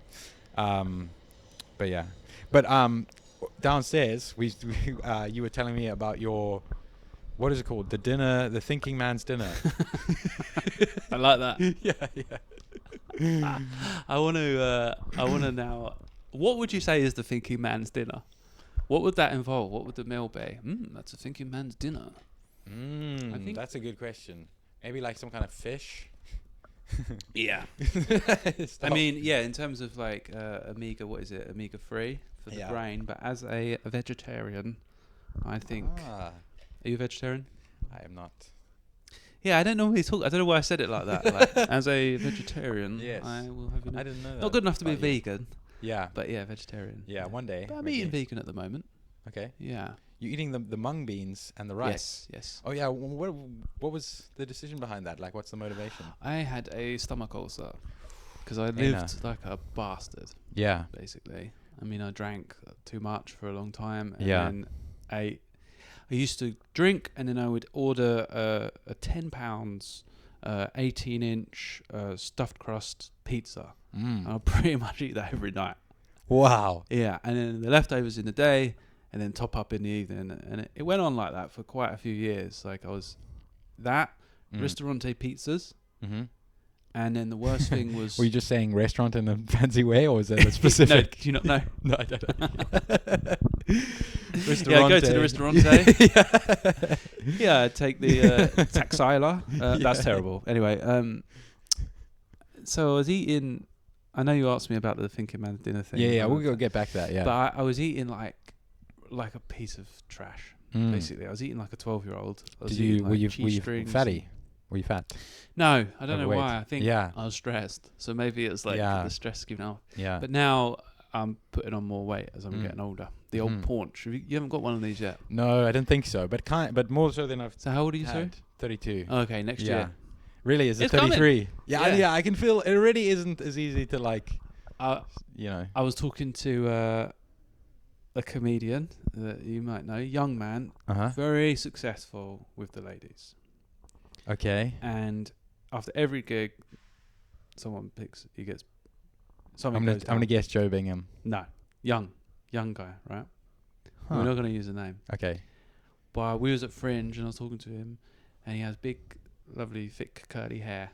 But downstairs you were telling me about your, what is it called? The dinner, the thinking man's dinner. I like that. Yeah. I want to now. What would you say is the thinking man's dinner? What would that involve? What would the meal be? That's a thinking man's dinner. I think that's a good question. Maybe like some kind of fish. Yeah. I mean, yeah, in terms of like omega, what is it? Omega 3 for the brain. But as a vegetarian, I think. Are you a vegetarian? I am not. Yeah, I don't normally talk. I don't know why I said it like that. Like, as a vegetarian, I will have. I didn't know that. Not good enough to be a vegan. Yeah. But yeah, vegetarian. Yeah, one day. But I'm eating vegan at the moment. Okay. Yeah. You're eating the mung beans and the rice. Yes. Oh yeah. What was the decision behind that? Like, what's the motivation? I had a stomach ulcer because I lived like a bastard. Yeah. Basically, I mean, I drank too much for a long time, and then I used to drink, and then I would order a 10 pounds, 18-inch stuffed crust pizza. And I'll pretty much eat that every night. Wow. Yeah, and then the leftovers in the day, and then top up in the evening, and it went on like that for quite a few years. Like I was Ristorante pizzas, and then the worst thing was. Were you just saying restaurant in a fancy way, or was that a specific? No, do you not know? No, I don't know. Yeah, I go to the Ristorante. Yeah, I take the taxila. That's terrible. Anyway, so I was eating. I know you asked me about the thinking man's dinner thing. Yeah, we'll go get back to that. Yeah, but I was eating like a piece of trash. Basically, I was eating like a 12-year-old. Were you fatty? Were you fat? No, I don't know Overweight. why. I think I was stressed, so maybe it's like the stress giving off. Yeah. But now I'm putting on more weight as I'm getting older. The old paunch. You haven't got one of these yet? No, I didn't think so. But more so than I've. So how old are you, sorry? had. 32. Okay, next year. Really? Is it It's coming. 33? Yeah, Yeah. yeah. I can feel it already isn't as easy to like. I was talking to a comedian that you might know, young man, very successful with the ladies. Okay. And after every gig, I'm gonna guess Joe Bingham. No, young guy, right? We're not gonna use a name. Okay. But we was at Fringe and I was talking to him, and he has big, lovely, thick, curly hair.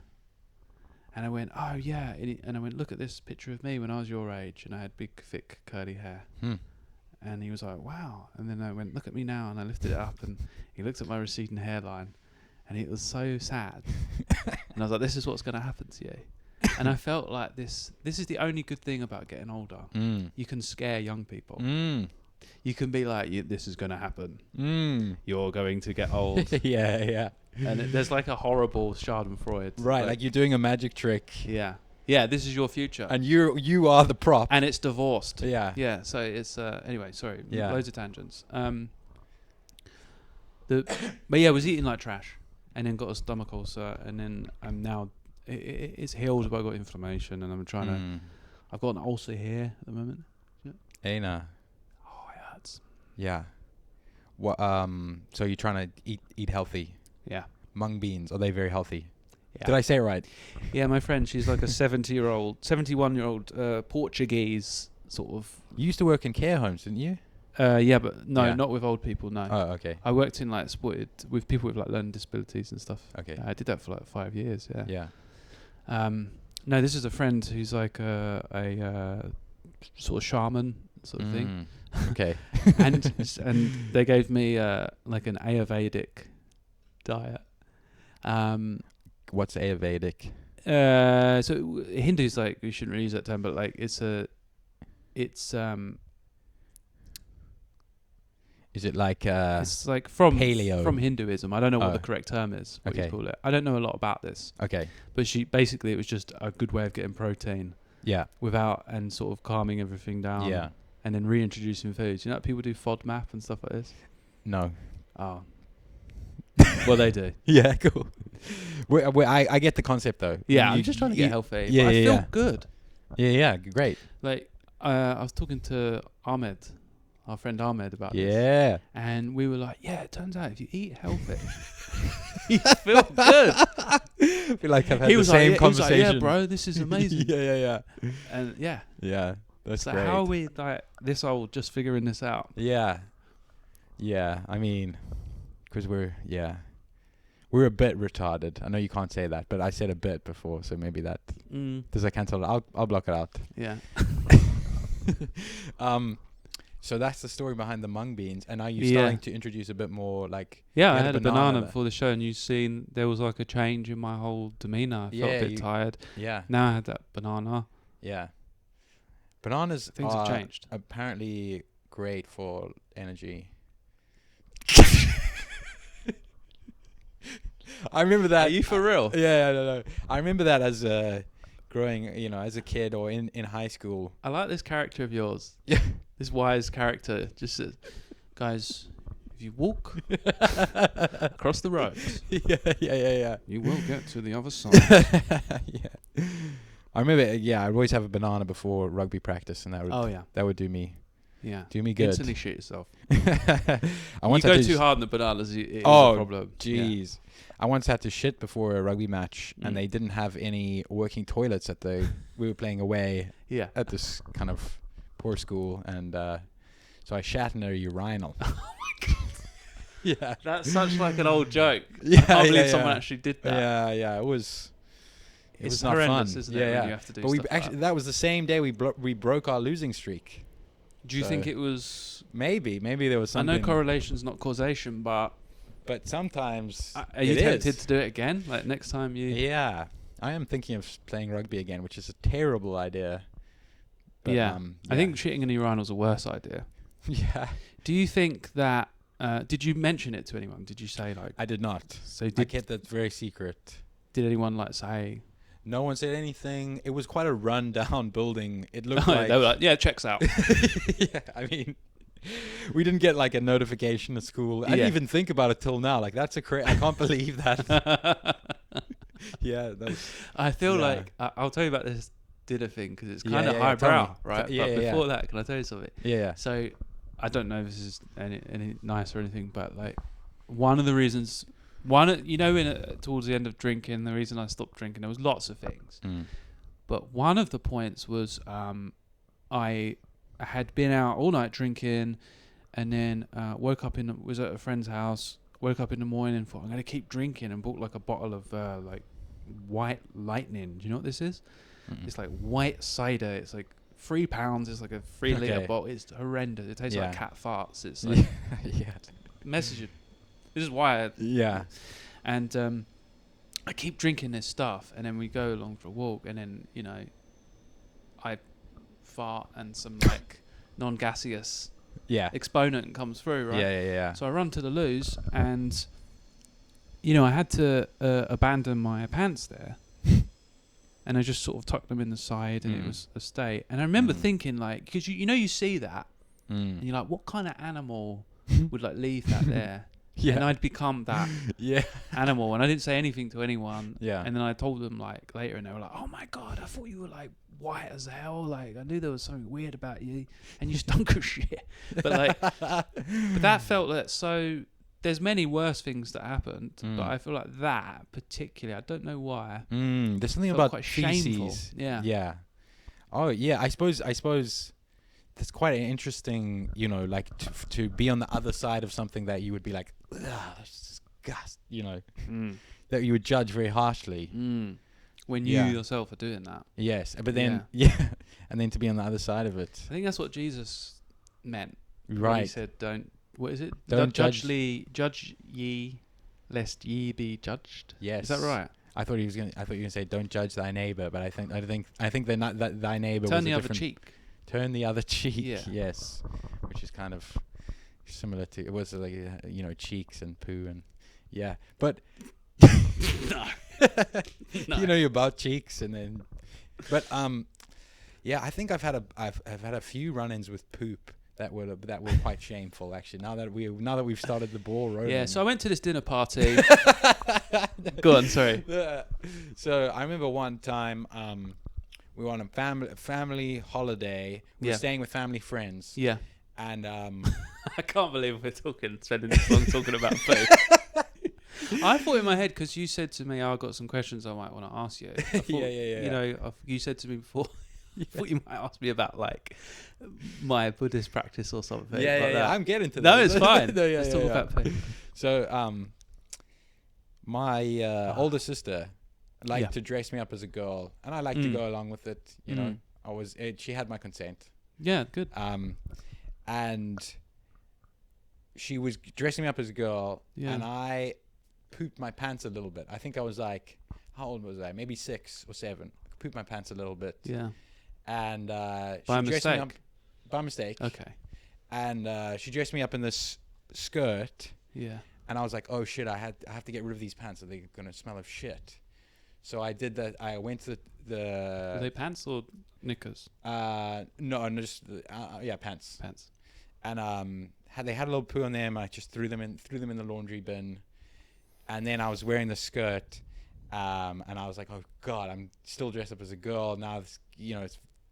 And I went, oh yeah, and I went, look at this picture of me when I was your age, and I had big, thick, curly hair. And he was like, wow. And then I went, look at me now, and I lifted it up, and he looked at my receding hairline, and it was so sad. And I was like, this is what's going to happen to you. And I felt like this is the only good thing about getting older. You can scare young people. You can be like, this is going to happen. You're going to get old. Yeah. And there's like a horrible Schadenfreude. Right, like you're doing a magic trick. Yeah, this is your future. And you are the prop. And it's divorced. Yeah. Yeah, so it's, anyway, sorry. Yeah. Loads of tangents. But yeah, I was eating like trash. And then got a stomach ulcer. And then I'm now, it's healed, but I got inflammation. And I'm trying to, I've got an ulcer here at the moment. Yeah. Aina. Oh, it hurts. Yeah. What? So you're trying to eat healthy. Yeah. Mung beans, are they very healthy? Yeah. Did I say it right? Yeah, my friend, she's like a 71-year-old Portuguese sort of. You used to work in care homes, didn't you? Yeah, but no, not with old people, no. Oh, okay. I worked in like supported with people with like learning disabilities and stuff. Okay. I did that for like 5 years, yeah. Yeah. No, this is a friend who's like a sort of shaman sort of thing. Okay. and they gave me like an Ayurvedic diet. What's Ayurvedic? So Hindu's like, we shouldn't really use that term, but like it's is it like it's like from paleo? From Hinduism. I don't know what the correct term is. What you call it? I don't know a lot about this. Okay. But it was just a good way of getting protein. Yeah. Without and sort of calming everything down. Yeah. And then reintroducing foods. You know, people do FODMAP and stuff like this. No. Oh. Well, they do. Yeah. Cool. I get the concept though. Yeah. I'm just trying to get healthy. Yeah. I feel good. Yeah. Great. Like I was talking to Ahmed. Our friend Ahmed about this. Yeah. And we were like, yeah, it turns out if you eat healthy, you feel good. I feel like I've had the same conversation. He was like, yeah, bro, this is amazing. Yeah. And yeah. Yeah, that's so great. How are we like this old just figuring this out? Yeah. I mean, because we're a bit retarded. I know you can't say that, but I said a bit before, so maybe that does that cancel it? I'll block it out. Yeah. So that's the story behind the mung beans, and are you starting to introduce a bit more like? Yeah, I had a banana before the show, and you've seen there was like a change in my whole demeanor. I felt a bit tired. Yeah. Now I had that banana. Yeah. Bananas Things have changed. Apparently great for energy. I remember that. Are you for real? Yeah, no. I remember that as growing, as a kid or in high school. I like this character of yours. Yeah. This wise character just says, guys, if you walk across the road, yeah, you will get to the other side. Yeah. I remember, I'd always have a banana before rugby practice, and that would do me. Yeah. Do me good. Instantly shit yourself. You go too hard on the bananas, it is a problem. Jeez. Yeah. I once had to shit before a rugby match, and they didn't have any working toilets we were playing away at this kind of poor school, and so I shat in a urinal. Oh my god. Yeah. That's such like an old joke. Yeah, I can't believe someone actually did that. Yeah. It was not horrendous, fun. Isn't it, when you have to do but stuff that was the same day we broke our losing streak. Do you think it was... Maybe there was something... I know correlation's not causation, but sometimes are you tempted to do it again? Like next time you... Yeah. I am thinking of playing rugby again, which is a terrible idea. But, I think shitting in a urinal is a worse idea. Yeah. Do you think that... did you mention it to anyone? Did you say like... I did not. So I kept that very secret. Did anyone like say... No one said anything. It was quite a run-down building. It looked They like... were like, yeah, checks out. Yeah, I mean, we didn't get like a notification at school. I didn't even think about it till now. Like, that's a I can't believe that. Yeah, that was... I feel like I'll tell you about this dinner thing because it's kind of yeah, highbrow, right? Yeah, but before that, can I tell you something? Yeah. So I don't know if this is any nice or anything, but like one of the reasons, towards the end of drinking, the reason I stopped drinking, there was lots of things, but one of the points was I had been out all night drinking, and then was at a friend's house, woke up in the morning and thought I'm going to keep drinking, and bought like a bottle of like White Lightning. Do you know what this is? It's like white cider. It's like £3. It's like a 3 litre bottle. It's horrendous. It tastes like cat farts. It's like message. This is why. And I keep drinking this stuff, and then we go along for a walk, and then I fart, and some like non-gaseous exponent comes through, right? Yeah. So I run to the loos, and I had to abandon my pants there. And I just sort of tucked them in the side, and it was a state. And I remember thinking, like, because you see that, and you're like, what kind of animal would like leave that there? And I'd become that animal, and I didn't say anything to anyone. And then I told them like later, and they were like, "Oh my god, I thought you were like white as hell. Like I knew there was something weird about you, and you stunk of shit." But that felt like so. There's many worse things that happened, but I feel like that particularly, I don't know why. There's something about quite feces. Shameful. Yeah. Oh yeah, I suppose that's quite an interesting, like to be on the other side of something that you would be like, that's disgusting, that you would judge very harshly. When you yourself are doing that. Yes, but then and then to be on the other side of it. I think that's what Jesus meant. Right. He said, "Don't." What is it? Don't judge ye, lest ye be judged. Yes. Is that right? I thought you were gonna say, "Don't judge thy neighbor," but I think they're not that thy neighbor. Turn was the a other different, cheek. Turn the other cheek. Yeah. Yes, which is kind of similar to it was like cheeks and poo and but No. you're about cheeks and then, but I think I've had a few run-ins with poop. That were quite shameful, actually. Now that we've started the ball rolling. Yeah. So I went to this dinner party. Go on. Sorry. So I remember one time we were on a family holiday. We were staying with family friends. Yeah. And I can't believe we're spending this long talking about food. I thought in my head, because you said to me, "I've got some questions I might want to ask you." I thought, you said to me before. I thought you might ask me about like my Buddhist practice or something. Yeah. I'm getting to that. No, it's fine. Let's talk about food. So, my older sister liked to dress me up as a girl, and I liked to go along with it. She had my consent. Yeah, good. And she was dressing me up as a girl, and I pooped my pants a little bit. I think I was like, how old was I? Maybe 6 or 7. Pooped my pants a little bit. Yeah. And by she dressed me mistake. up by mistake. Okay. And she dressed me up in this skirt. Yeah. And I was like, oh shit, I have to get rid of these pants, or they're gonna smell of shit. So I did that. I went to the. Were they pants or knickers? No, just pants. Pants. And they had a little poo on them. I just threw them in the laundry bin. And then I was wearing the skirt. And I was like, oh God, I'm still dressed up as a girl. Now, it's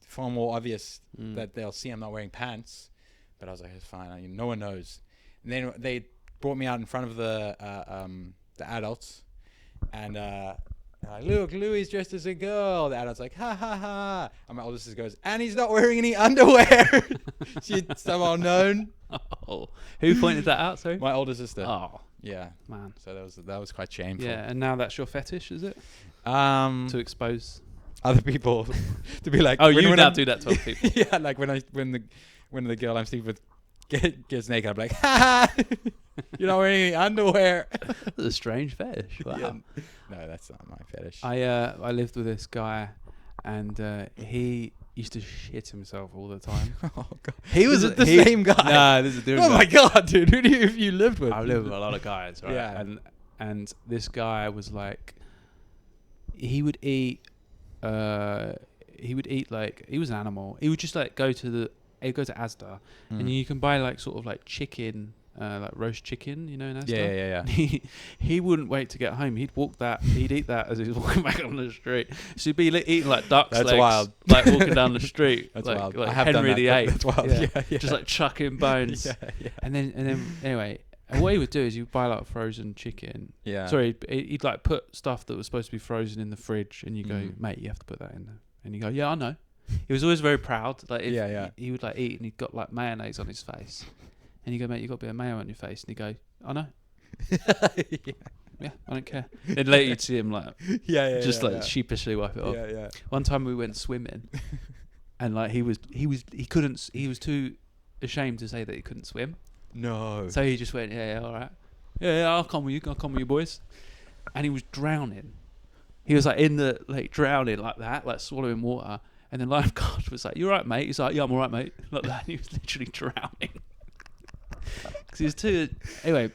far more obvious that they'll see I'm not wearing pants. But I was like, it's fine. No one knows. And then they brought me out in front of the adults. And look, Louis is dressed as a girl. The adult's like, ha, ha, ha. And my older sister goes, and he's not wearing any underwear. She'd somehow known. Oh, who pointed that out, sorry? My older sister. Oh. Yeah, man. So that was quite shameful. Yeah, and now that's your fetish, is it? To expose other people, to be like, oh, you now do that to other people. Yeah, like when the girl I'm sleeping with gets naked, I'm like, ha ha, you're not wearing any underwear. That's a strange fetish. Wow. Yeah. No, that's not my fetish. I lived with this guy, and he used to shit himself all the time. Oh God. He was the same guy. Nah, this is a different guy. Oh my God, dude! Who have you lived with? I've lived with a lot of guys, right? Yeah. And this guy was like, he would eat he would eat like he was an animal. He would just like go to Asda, and you can buy like sort of like chicken, like roast chicken, in Asda. Yeah. He wouldn't wait to get home. He'd eat that as he was walking back on the street. So he'd be eating like duck's That's legs, wild. like walking down the street. That's like, wild. Like I have Henry done that. VIII. That's wild. Yeah. Just like chucking bones. Yeah. And then anyway, and what he would do is he'd buy like frozen chicken. Yeah. Sorry, he'd like put stuff that was supposed to be frozen in the fridge, and you go, mate, you have to put that in there. And you go, yeah, I know. He was always very proud. Like, he would like eat, and he'd got like mayonnaise on his face, and you go, mate, you got a bit of mayo on your face, and he'd go, I know. Yeah, I don't care. Then later you'd see him like, sheepishly wipe it off. Yeah. One time we went swimming, and like he was too ashamed to say that he couldn't swim. No. So he just went, yeah, all right. Yeah, I'll come with you boys. And he was drowning. He was like in the lake drowning like that, like swallowing water. And the lifeguard was like, you all right, mate? He's like, yeah, I'm all right, mate. Like that. And he was literally drowning. Because he was too... Anyway,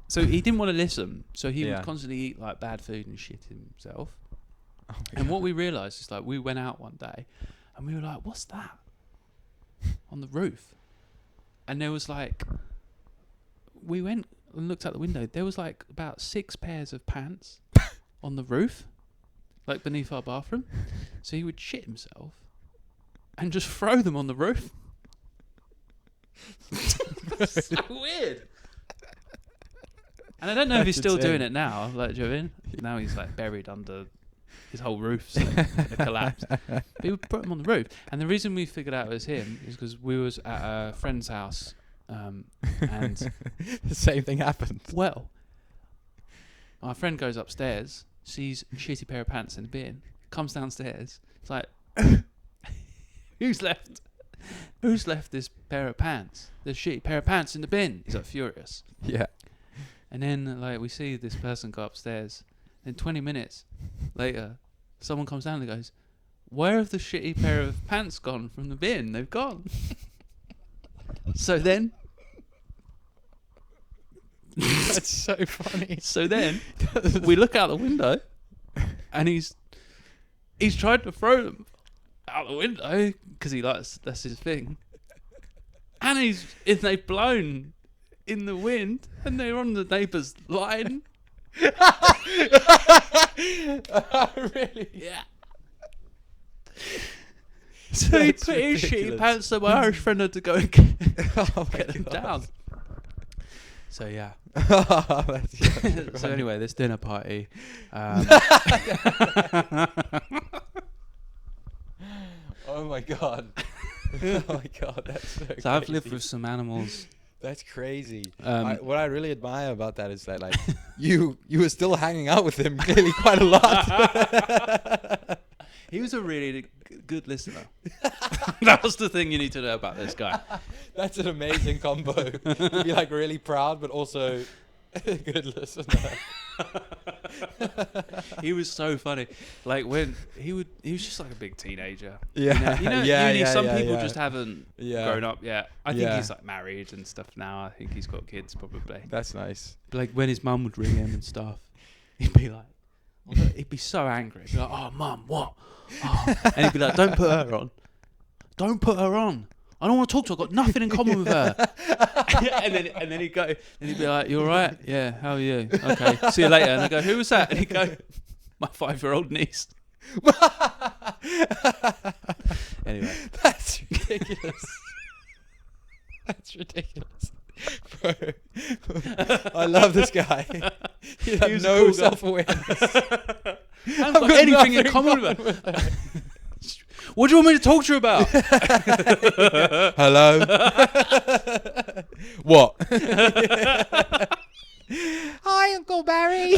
so he didn't want to listen. So he would constantly eat like bad food and shit himself. Oh and what we realised is like we went out one day and we were like, what's that? On the roof. And there was like, we went and looked out the window. There was like about 6 pairs of pants on the roof, like beneath our bathroom. So he would shit himself and just throw them on the roof. So weird. And I don't know if he's still doing it now. Like, do you know what I mean? Now he's like buried under his whole roof's collapsed. But he would put them on the roof. And the reason we figured out it was him is because we was at a friend's house, and the same thing happened. Well, my friend goes upstairs, sees a shitty pair of pants in the bin, comes downstairs. It's like, who's left this pair of pants? This shitty pair of pants in the bin. He's like furious. Yeah. And then like we see this person go upstairs. Then 20 minutes later, someone comes down and goes, where have the shitty pair of pants gone from the bin? They've gone. So then... That's so funny. So then, we look out the window, and he's tried to throw them out the window, because that's his thing. And they've blown in the wind, and they're on the neighbour's line. Really? Yeah. So he put his shitty pants so my Irish friend had to go and get them down. So yeah. So anyway, this dinner party. Oh my god. Oh my god, that's so crazy. I've lived with some animals. That's crazy. What I really admire about that is that like you were still hanging out with him clearly quite a lot. He was a really good listener. That was the thing you need to know about this guy. That's an amazing combo. To be like really proud, but also a good listener. He was so funny. Like when he was just like a big teenager. Yeah. Some people just haven't grown up yet. I think he's like married and stuff now. I think he's got kids probably. That's nice. But like when his mum would ring him and stuff, he'd be so angry. He'd be like, "Oh, mum, what?" Oh. And he'd be like, "Don't put her on. Don't put her on. I don't want to talk to her. I've got nothing in common with her." and then he'd go, and he'd be like, "You all right? Yeah, how are you? Okay, see you later." And I go, "Who was that?" And he'd go, "My 5-year-old niece." Anyway, that's ridiculous. That's ridiculous. Bro, I love this guy. He has no cool self-awareness. I've got anything in common with her. What do you want me to talk to you about? Hello? What? Hi, Uncle Barry.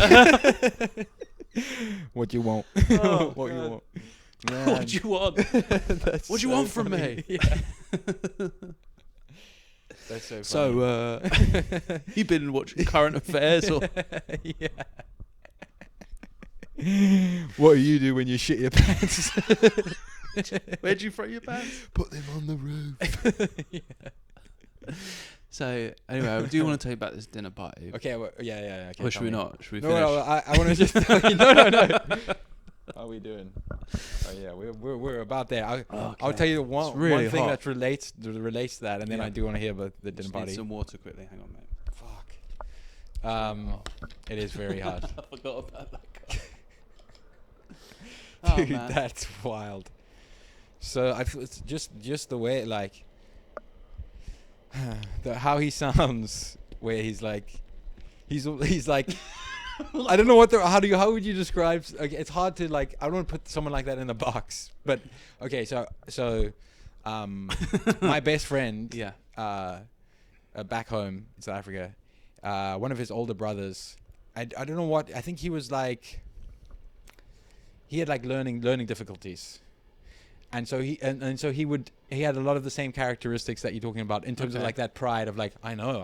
What do you want? Oh, what do you want? Man. What do you want? What do you want from me? Yeah. That's so funny. So, you been watching current affairs or? Yeah. What do you do when you shit your pants? Where'd you throw your pants? Put them on the roof. Yeah. So anyway, I do want to tell you about this dinner party. Okay, well, yeah. Okay, or should we not? Should we no, finish? no, I want to just tell you. No. How are we doing? Oh yeah, we're about there. I'll Okay. tell you one really one thing hot. that relates to that, and then Yeah. I do want to hear about the dinner Just party. need some water quickly. Hang on, mate. Fuck. It is very hot. I forgot about that guy. Dude, man. that's wild. So I feel it's just the way like how he sounds, where he's like I don't know what how would you describe? Okay, it's hard to like. I don't want to put someone like that in a box, but okay. So my best friend, Yeah. back home in South Africa, one of his older brothers. I don't know what. I think he was like. He had like learning difficulties, and so he had a lot of the same characteristics that you're talking about in terms of like that pride of like I know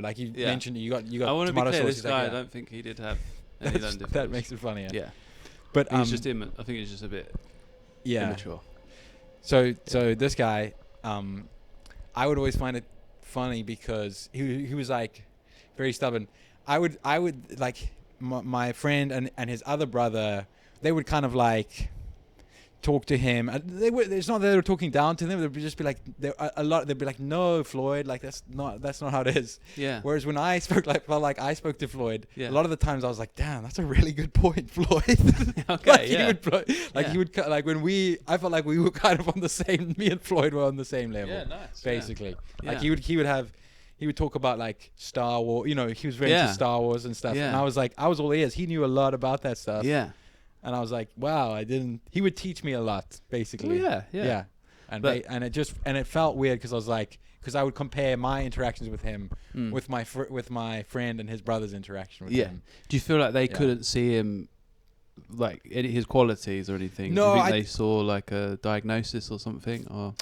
like you mentioned you got I want to be tomato clear. sauce. This guy, I don't think he did have any learning difficulties. That makes it funnier. Yeah. But I think he's just a bit immature. So this guy, I would always find it funny because he was like very stubborn. I would like my friend and his other brother. They would kind of like talk to him. It's not that they were talking down to them. They'd just be like they'd be like, no, Floyd, like that's not how it is. Yeah. Whereas when I spoke I spoke to Floyd, Yeah. a lot of the times I was like, damn, that's a really good point, Floyd. Okay. I felt like we were kind of on the same. Me and Floyd were on the same level. Yeah, nice. Basically, Yeah. like he would talk about like Star Wars. He was very into Star Wars and stuff. Yeah. And I was all ears. He knew a lot about that stuff. Yeah. And I was like, wow, he would teach me a lot, basically. Well, yeah. And it felt weird because I was like, because I would compare my interactions with him with my friend and his brother's interaction with him. Do you feel like they couldn't see him, like his qualities or anything? No, Do you think they saw like a diagnosis or something? Or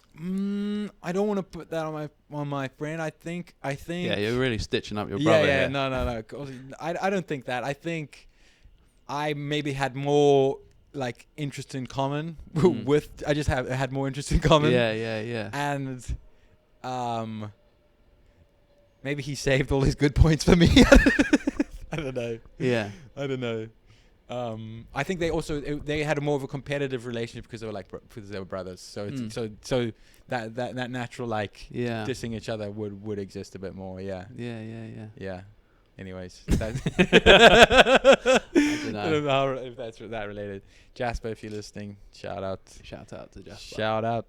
I don't want to put that on my friend. I think. Yeah, you're really stitching up your brother. Yeah, here. no. I don't think that. I think I maybe had more like interest in common with. I just had more interest in common. Yeah. And maybe he saved all his good points for me. I don't know. Yeah. I don't know. I think they had a more of a competitive relationship because they were brothers. So it's, so that natural like dissing each other would exist a bit more. Yeah. Yeah. Anyways, I don't know if that's that related. Jasper, if you're listening, shout out to Jasper. Shout out.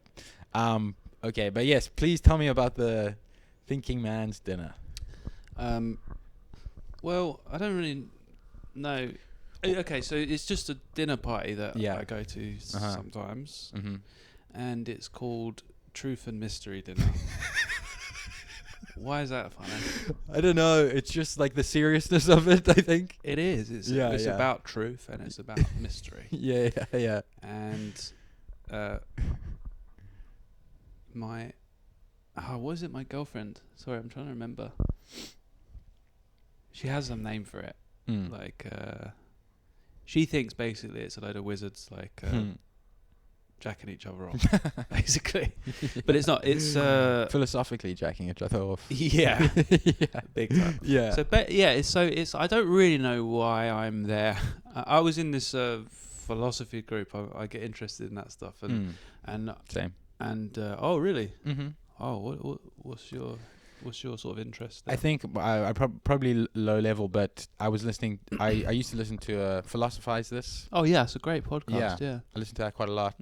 Okay, but yes, please tell me about the thinking man's dinner. Well, I don't really know. Okay, so it's just a dinner party that I go to sometimes, and it's called Truth and Mystery Dinner. Why is that funny? I don't know. It's just like the seriousness of it, I think. It is. It's about truth and it's about mystery. Yeah. And was it my girlfriend? Sorry, I'm trying to remember. She has some name for it. Like, she thinks basically it's a load of wizards like jacking each other off, basically. But it's not. It's philosophically jacking each other off. Yeah, big time. Yeah. So, it's. I don't really know why I'm there. I was in this philosophy group. I get interested in that stuff, and same. And oh, really? Mm-hmm. Oh, what's your sort of interest there? I think I probably low level, but I was listening. I used to listen to Philosophize This. Oh yeah, it's a great podcast. Yeah. I listened to that quite a lot.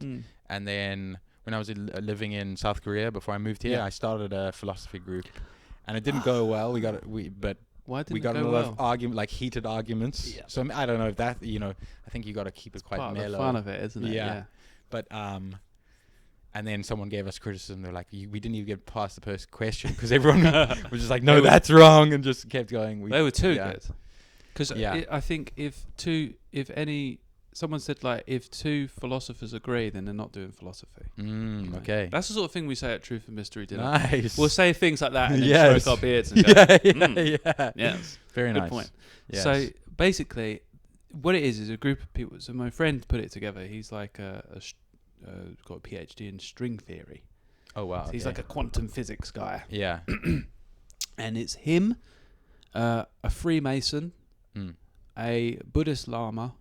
And then when I was living in South Korea before I moved here, I started a philosophy group, and it didn't go well. We got a lot of argument, like heated arguments. Yeah. So I don't know if that I think you got to keep it quite mellow. Part of the fun of it, isn't it? Yeah. But and then someone gave us criticism. They're like, we didn't even get past the first question because everyone was just like, no, that's wrong, and just kept going. They were too good. Because I think someone said like, if two philosophers agree, then they're not doing philosophy. Okay. That's the sort of thing we say at Truth and Mystery Dinner. Nice. We'll say things like that and then stroke our beards and go, Yes. Very good nice. point. Yes. So basically, what it is a group of people. So my friend put it together. He's like got a PhD in string theory. Oh wow! So he's like a quantum physics guy. Yeah. And it's him, a Freemason, a Buddhist Lama,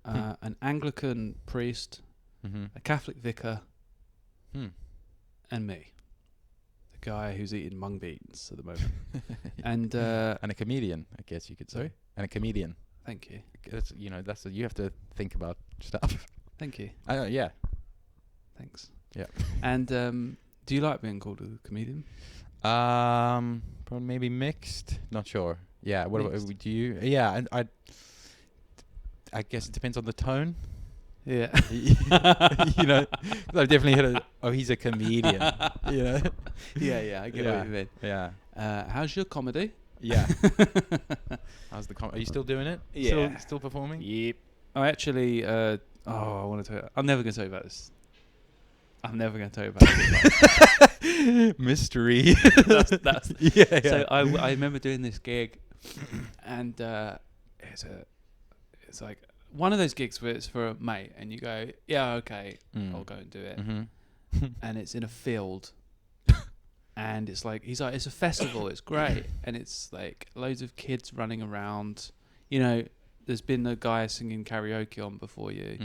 an Anglican priest, a Catholic vicar, and me, the guy who's eating mung beans at the moment, and a comedian, I guess you could say. Sorry? And a comedian. Thank you. That's, you have to think about stuff. Thank you. Yeah. Thanks. Yeah. And do you like being called a comedian? Probably maybe mixed. Not sure. Yeah. What Mixed. about do you? Yeah. I guess it depends on the tone. Yeah. 'Cause I've definitely heard he's a comedian. Yeah. I get what you mean. Yeah. How's your comedy? Yeah. How's the are you still doing it? Yeah. Still performing? Yep. I actually. I want to tell you. I'm never going to tell you about this. I'm never going to tell you about this. Mystery. That's yeah. So I remember doing this gig, and it's like one of those gigs where it's for a mate, and you go, yeah, okay, I'll go and do it, and it's in a field, and it's like he's like, it's a festival, it's great, and it's like loads of kids running around, there's been a guy singing karaoke on before you,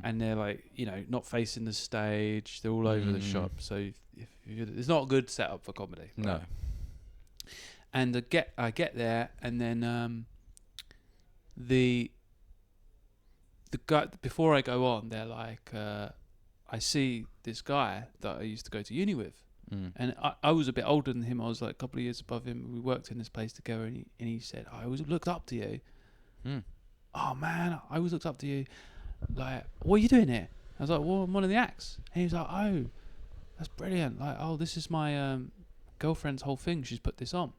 and they're like, not facing the stage, they're all over the shop, so it's not a good setup for comedy. No. Right? And I get there, and then the guy, before I go on, they're like, I see this guy that I used to go to uni with, and I was a bit older than him. I was like a couple of years above him. We worked in this place together, and he said, I always looked up to you. Oh man, I always looked up to you. Like, what are you doing here? I was like, well, I'm one of the acts. And he was like, oh, that's brilliant. Like, oh, this is my girlfriend's whole thing. She's put this on.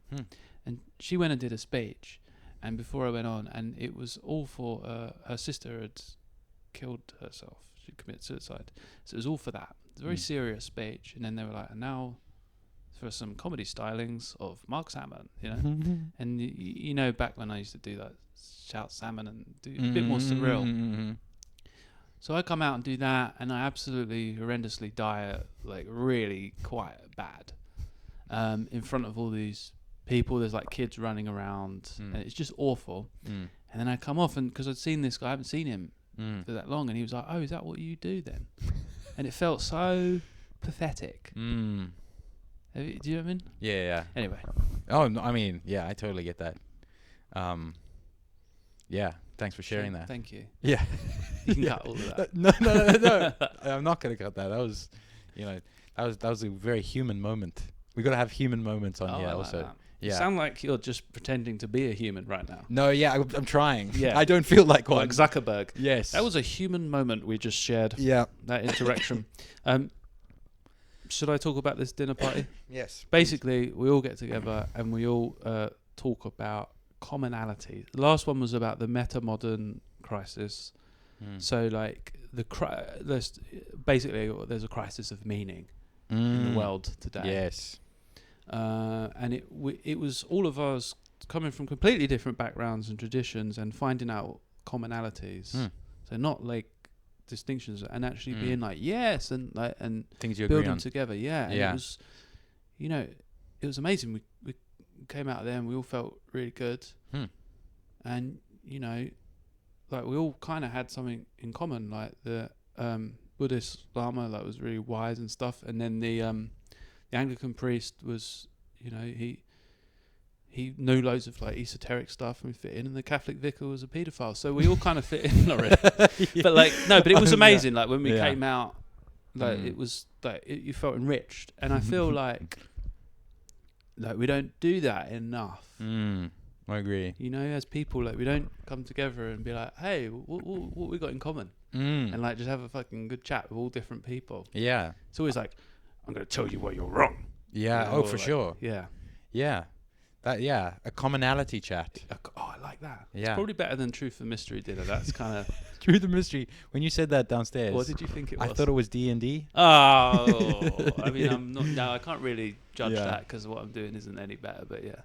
And she went and did a speech. And before I went on, and it was all for her sister had killed herself. She committed suicide. So it was all for that. It was a very serious speech. And then they were like, and now for some comedy stylings of Marc Salmon, And back when I used to do that, shout Salmon and do a bit more surreal. So I come out and do that, and I absolutely horrendously die, like really quite bad, in front of all these people. There's like kids running around, and it's just awful. And then I come off, and because I'd seen this guy, I haven't seen him for that long, and he was like, oh, is that what you do then? And it felt so pathetic. Do you know what I mean? Yeah. Anyway. Oh, no, I mean, yeah, I totally get that. Yeah, thanks for sharing that. Thank you. Yeah. You can cut all of that. No. I'm not going to cut that. That was, that was a very human moment. We got to have human moments on here also. That. Yeah. You sound like you're just pretending to be a human right now. No, yeah, I'm trying. Yeah. I don't feel like one. Like Zuckerberg. Yes. That was a human moment we just shared. Yeah. That interaction. Should I talk about this dinner party? Yes. Basically, we all get together and we all talk about commonalities. The last one was about the meta-modern crisis. So, like, there's a crisis of meaning in the world today. Yes. And it was all of us coming from completely different backgrounds and traditions and finding out commonalities. So not like distinctions, and actually being like yes, and like and things you building agree on together. Yeah. And it was, it was amazing. We came out of there and we all felt really good. And like we all kind of had something in common, like the Buddhist Lama that was really wise and stuff, and then the Anglican priest was, he knew loads of like esoteric stuff and fit in, and the Catholic vicar was a paedophile, so we all kind of fit in already. But like but it was amazing. Like when we came out, like it was like you felt enriched, and I feel like we don't do that enough. I agree. As people, like we don't come together and be like, hey, what we got in common, and like just have a fucking good chat with all different people. Yeah, it's always like, I'm gonna tell you why you're wrong. Yeah. For sure. Yeah. Yeah. A commonality chat. I like that. Yeah. It's probably better than Truth and Mystery dinner. That's kind of Truth and Mystery. When you said that downstairs, what did you think it was? I thought it was D&D. Oh, I mean, I'm not. No, I can't really judge that because what I'm doing isn't any better. But yeah.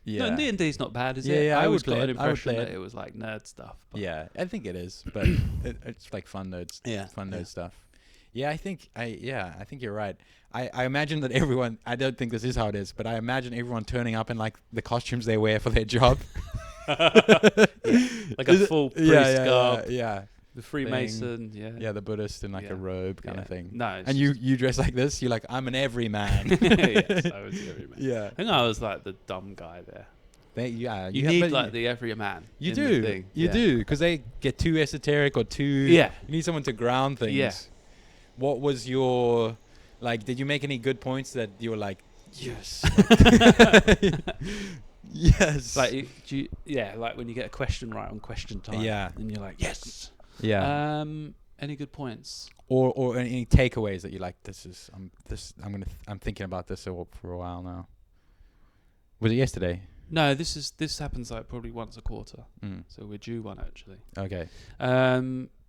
No, D&D's not bad, is it? Yeah, I always got an I would impression play that it was like nerd stuff. Yeah, I think it is, but it's like fun nerds. Yeah, nerd stuff. Yeah, I think you're right. I imagine that everyone, I don't think this is how it is, but I imagine everyone turning up in like the costumes they wear for their job. Like a full priest garb. Yeah. The Freemason, Yeah, the Buddhist in like a robe kind of thing. No. And you dress like this? You're like, I'm an everyman. Yes, I was the everyman. Yeah. I think I was like the dumb guy there. You need like the everyman. You do. You do, because they get too esoteric or too. Yeah. You need someone to ground things. Yeah. What was your, like? Did you make any good points that you were like, yes, yes? Like like when you get a question right on question time. Yeah. And you're like, yes. Yeah. Any good points? Or any takeaways that you like? I'm thinking about this for a while now. Was it yesterday? No, this happens like probably once a quarter. Mm. So we're due one actually. Okay.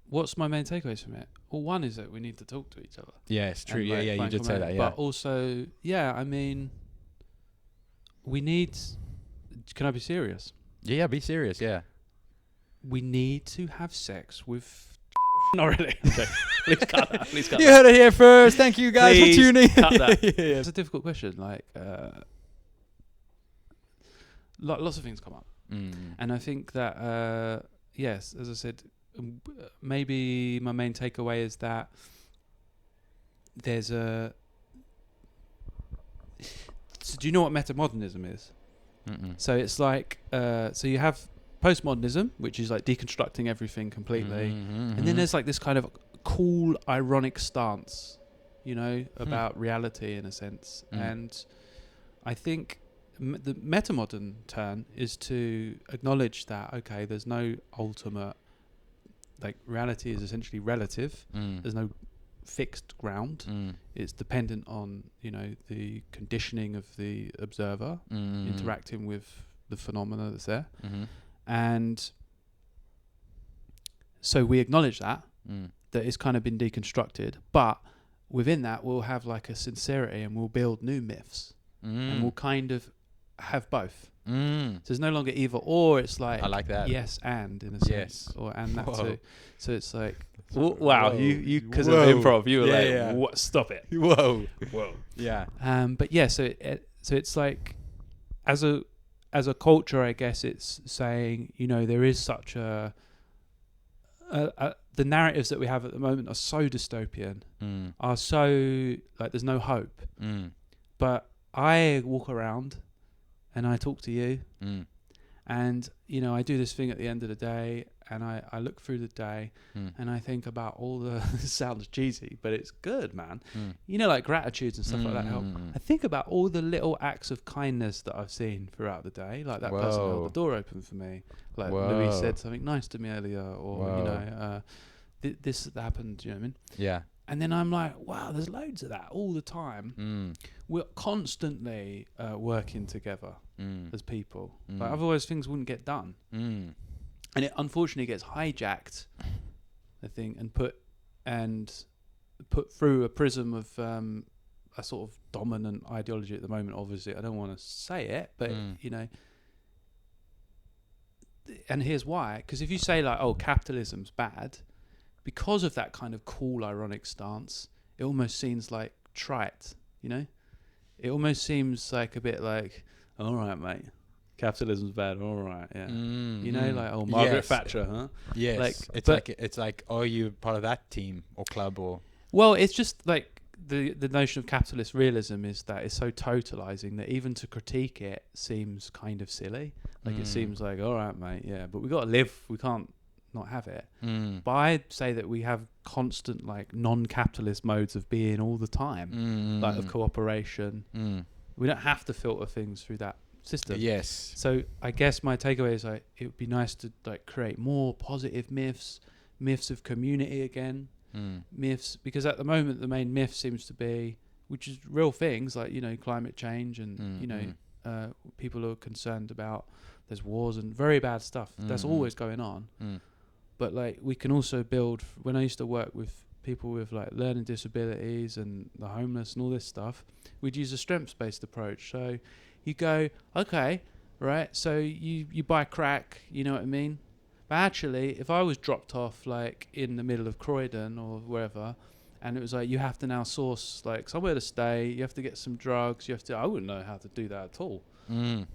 What's my main takeaways from it? Well, one is that we need to talk to each other. Yeah, it's true. And, Yeah, like, you did say that. Yeah. But also, I mean, we need. Can I be serious? Yeah, be serious. Yeah. We need to have sex with. Not really. Okay. Please cut that. Please cut You that. heard it here first. Thank you guys Please for tuning. cut that. Yeah. It's a difficult question. Like, lots of things come up, and I think that yes, as I said, maybe my main takeaway is that there's a. So do you know what metamodernism is? Mm-mm. So it's like so you have postmodernism, which is like deconstructing everything completely, and then there's like this kind of cool, ironic stance, about reality in a sense. And I think the metamodern turn is to acknowledge that there's no ultimate, like reality is essentially relative. There's no fixed ground. It's dependent on the conditioning of the observer interacting with the phenomena that's there, and so we acknowledge that it's kind of been deconstructed, but within that we'll have like a sincerity and we'll build new myths, and we'll kind of have both. So it's no longer either or. It's like, I like that. Yes, and in a sense, yes, or and that Whoa. too. So it's like, wow, Whoa. you because of Whoa. improv, you were Yeah, like, what? Stop it. Whoa. Whoa. Yeah. But yeah, so it's like, as a culture, I guess it's saying, there is such a the narratives that we have at the moment are so dystopian, are so like there's no hope. But I walk around and I talk to you, and I do this thing at the end of the day, and I look through the day, and I think about all the it sounds cheesy, but it's good, man. Like gratitudes and stuff like that help. I think about all the little acts of kindness that I've seen throughout the day, like that person held the door open for me, like Louis said something nice to me earlier, or this happened. You know what I mean? Yeah. And then I'm like, wow, there's loads of that all the time. We're constantly working together as people. Like, otherwise things wouldn't get done. And it unfortunately gets hijacked, I think, and put through a prism of a sort of dominant ideology at the moment. Obviously, I don't want to say it, but and here's why. Because if you say like, oh, capitalism's bad, because of that kind of cool, ironic stance, it almost seems like trite, It almost seems like a bit like, all right, mate, capitalism's bad, all right, yeah. Like, oh, Margaret Thatcher, huh? Yes. Like, it's like, are you part of that team or club or? Well, it's just like the notion of capitalist realism is that it's so totalizing that even to critique it seems kind of silly. Like it seems like, all right, mate, yeah, but we got to live. We can't not have it. But I'd say that we have constant like non-capitalist modes of being all the time, like of cooperation. We don't have to filter things through that system. Yes. So I guess my takeaway is like it would be nice to like create more positive myths of community again, myths, because at the moment the main myth seems to be, which is real things like climate change and people are concerned about there's wars and very bad stuff that's always going on. But like we can also build. When I used to work with people with like learning disabilities and the homeless and all this stuff, we'd use a strengths-based approach. So you go, okay, right, so you buy crack, you know what I mean? But actually, if I was dropped off like in the middle of Croydon or wherever, and it was like you have to now source like somewhere to stay, you have to get some drugs, I wouldn't know how to do that at all.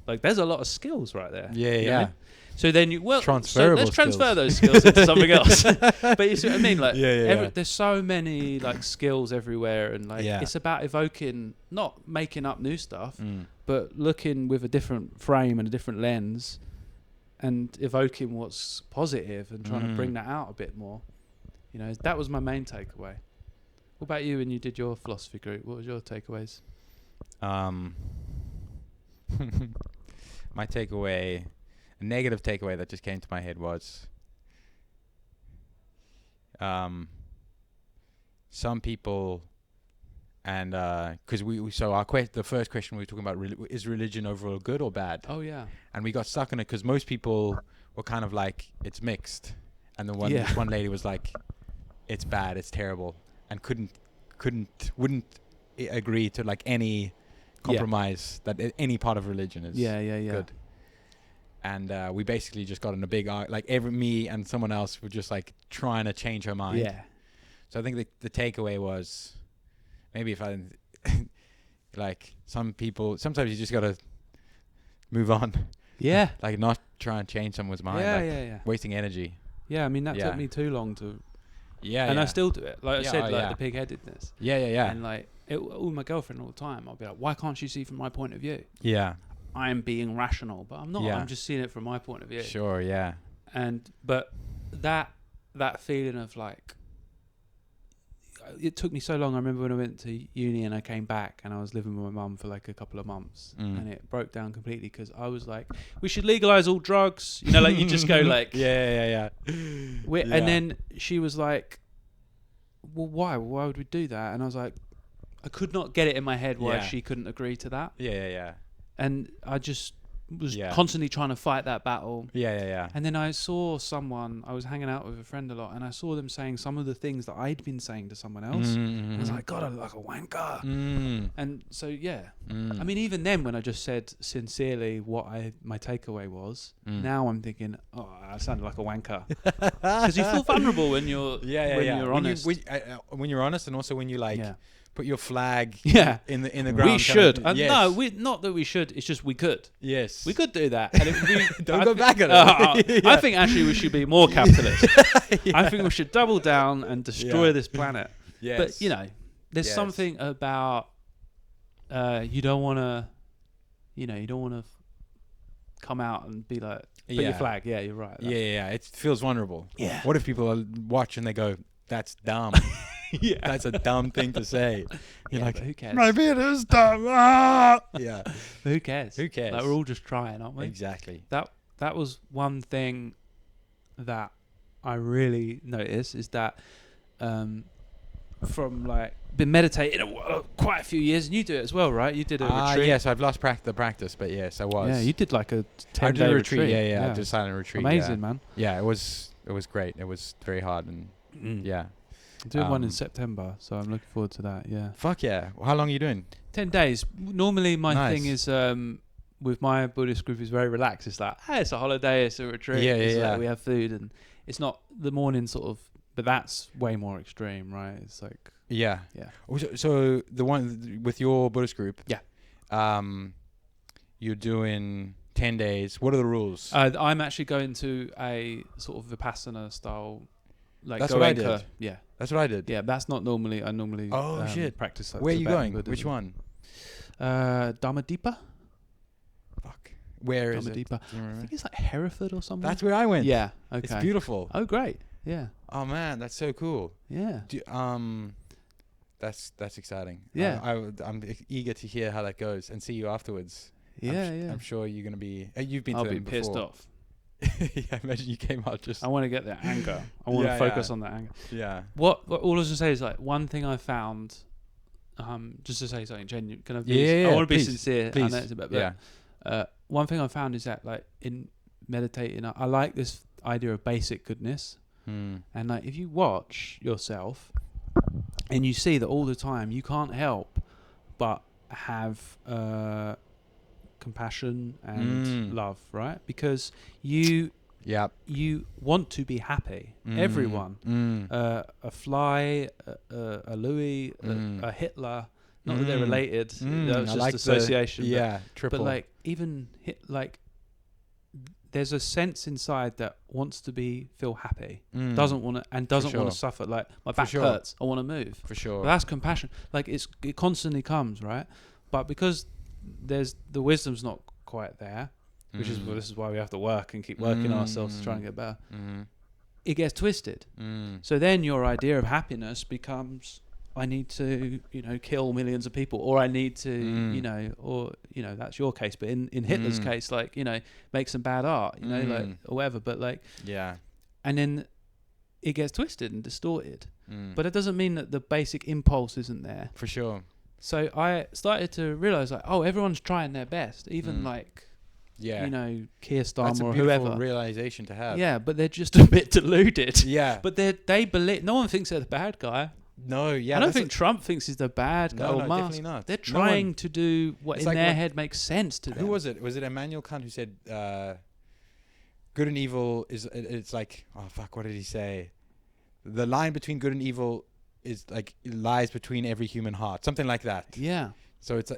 Like, there's a lot of skills right there. Yeah, you yeah. know? So then Transferable let's transfer skills. those skills into something else. But you see what I mean? Like, Yeah. there's so many like skills everywhere, and like it's about evoking, not making up new stuff, but looking with a different frame and a different lens, and evoking what's positive and trying to bring that out a bit more. You know, that was my main takeaway. What about you when you did your philosophy group? What was your takeaways? My takeaway, a negative takeaway that just came to my head was some people, and because the first question we were talking about, is religion overall good or bad? Oh yeah. And we got stuck in it because most people were kind of like, it's mixed, and this one lady was like, it's bad, it's terrible, and wouldn't agree to like any compromise that any part of religion is good. And we basically just got in a big me and someone else were just like trying to change her mind. Yeah. So I think the takeaway was, maybe if I like, some people, sometimes you just gotta move on. Yeah. Like, not try and change someone's mind. Yeah. Wasting energy. Yeah, I mean that took me too long to. Yeah. And I still do it. Like I said, the pig-headedness. Yeah. And like with my girlfriend all the time, I'll be like, why can't she see from my point of view? Yeah. I'm being rational, but I'm not. Yeah. I'm just seeing it from my point of view. Sure. Yeah. But that feeling of like, it took me so long. I remember when I went to uni and I came back and I was living with my mum for like a couple of months, and it broke down completely because I was like, we should legalize all drugs. You know, like you just go like, yeah. And then she was like, well, why would we do that? And I was like, I could not get it in my head why she couldn't agree to that. Yeah. And I just was constantly trying to fight that battle. Yeah. And then I saw someone, I was hanging out with a friend a lot, and I saw them saying some of the things that I'd been saying to someone else. And I was like, God, I look like a wanker. And so, I mean, even then when I just said sincerely what my takeaway was, now I'm thinking, oh, I sounded like a wanker. Because you feel vulnerable when you're you're honest. When you're honest, and also when you like put your flag in the ground. We should. No, not that we should. It's just we could. Yes. We could do that. And Don't go back at it. I think actually we should be more capitalist. I think we should double down and destroy this planet. Yes. But, you know, there's something about you don't want to come out and be like, put your flag. Yeah, you're right. Yeah. It feels vulnerable. Yeah. What if people watch and they go, that's dumb. That's a dumb thing to say. You're like, who cares? Maybe it is dumb. Yeah. Who cares? Like, we're all just trying, aren't we? Exactly. That was one thing that I really noticed, is that from like been meditating quite a few years, and you do it as well, right? You did a retreat. Yes, I've lost the practice, but yes, I was. Yeah, you did like a 10-day retreat. Yeah. I did a silent retreat. Amazing, man. Yeah, it was great. It was very hard, and yeah. I'm doing one in September, so I'm looking forward to that. Yeah. Fuck yeah! How long are you doing? 10 days. Normally, my thing is with my Buddhist group is very relaxed. It's like, hey, it's a holiday, it's a retreat. Yeah. Like we have food, and it's not the morning sort of. But that's way more extreme, right? It's like yeah. So the one with your Buddhist group, you're doing 10 days. What are the rules? I'm actually going to a sort of Vipassana style. Like that's what I did. Yeah, that's what I did. Yeah, that's not normally. I normally practice. Like where are you going? Buddhism. Which one? Dhammadvipa. Fuck. Where is it? I think it's like Hereford or something. That's where I went. Yeah. Okay. It's beautiful. Oh, great. Yeah. Oh man, that's so cool. Yeah. That's exciting. Yeah. I'm eager to hear how that goes and see you afterwards. Yeah. I'm sure you're gonna be. You've been. I'll to be them pissed before. off. Yeah, imagine you came out just. I want to get that anger. I want to focus on that anger. Yeah. What all I was gonna say is like one thing I found. Just to say something genuine. Can I be? Yeah. I want to be sincere. Please. I know it's a bit, but, one thing I found is that like in meditating, I like this idea of basic goodness. And like if you watch yourself, and you see that all the time, you can't help but have compassion and love, right? Because you want to be happy. Everyone, a fly, a Louis, a Hitler, Not that they're related. That was I just like association. Triple. But like even there's a sense inside that wants to feel happy, doesn't want to suffer. Like my back hurts, I want to move. For sure. But that's compassion. Like it constantly comes, right? But because the wisdom's not quite there, which is this is why we have to work and keep working on ourselves to try and get better. It gets twisted. So then your idea of happiness becomes, I need to, kill millions of people, or I need to, that's your case. But in Hitler's case, like, make some bad art, like, or whatever. But like, and then it gets twisted and distorted. But it doesn't mean that the basic impulse isn't there. For sure. So I started to realize, like, oh, everyone's trying their best, even like, Keir Starmer or whoever. That's a realization to have. Yeah, but they're just a bit deluded. Yeah. But they believe. No one thinks they're the bad guy. No, yeah. I don't think Trump thinks he's the bad guy. No, or Musk. definitely not. They're trying to do what in like their head makes sense to them. Who was it? Was it Immanuel Kant who said, good and evil it's like, oh, fuck, what did he say? The line between good and evil is like, it lies between every human heart. Something like that. Yeah. So it's I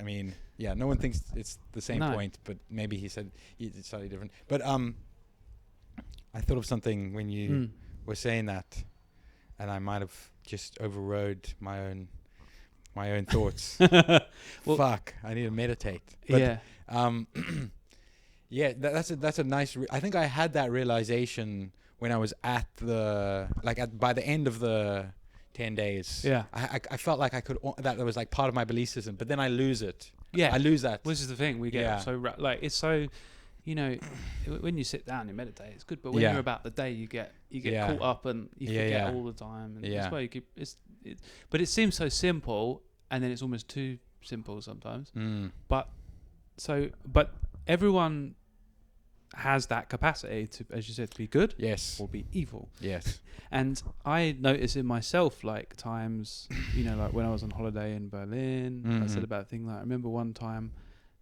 mean, yeah, no one thinks it's the same point, but maybe he said it's slightly different. But I thought of something when you were saying that, and I might have just overrode my own thoughts. Well, fuck, I need to meditate. But, that's a nice. I think I had that realization when I was at by the end of the 10 days. Yeah. I felt like I could, that was like part of my belief system, but then I lose it. Yeah. I lose that. This is the thing. We get it's so, when you sit down and meditate, it's good, but when you're about the day, you get caught up and you forget all the time. And that's why you keep, but it seems so simple, and then it's almost too simple sometimes. But everyone has that capacity to, as you said, to be good, or be evil, And I notice in myself, like times, like when I was on holiday in Berlin, I said about a thing like, I remember one time,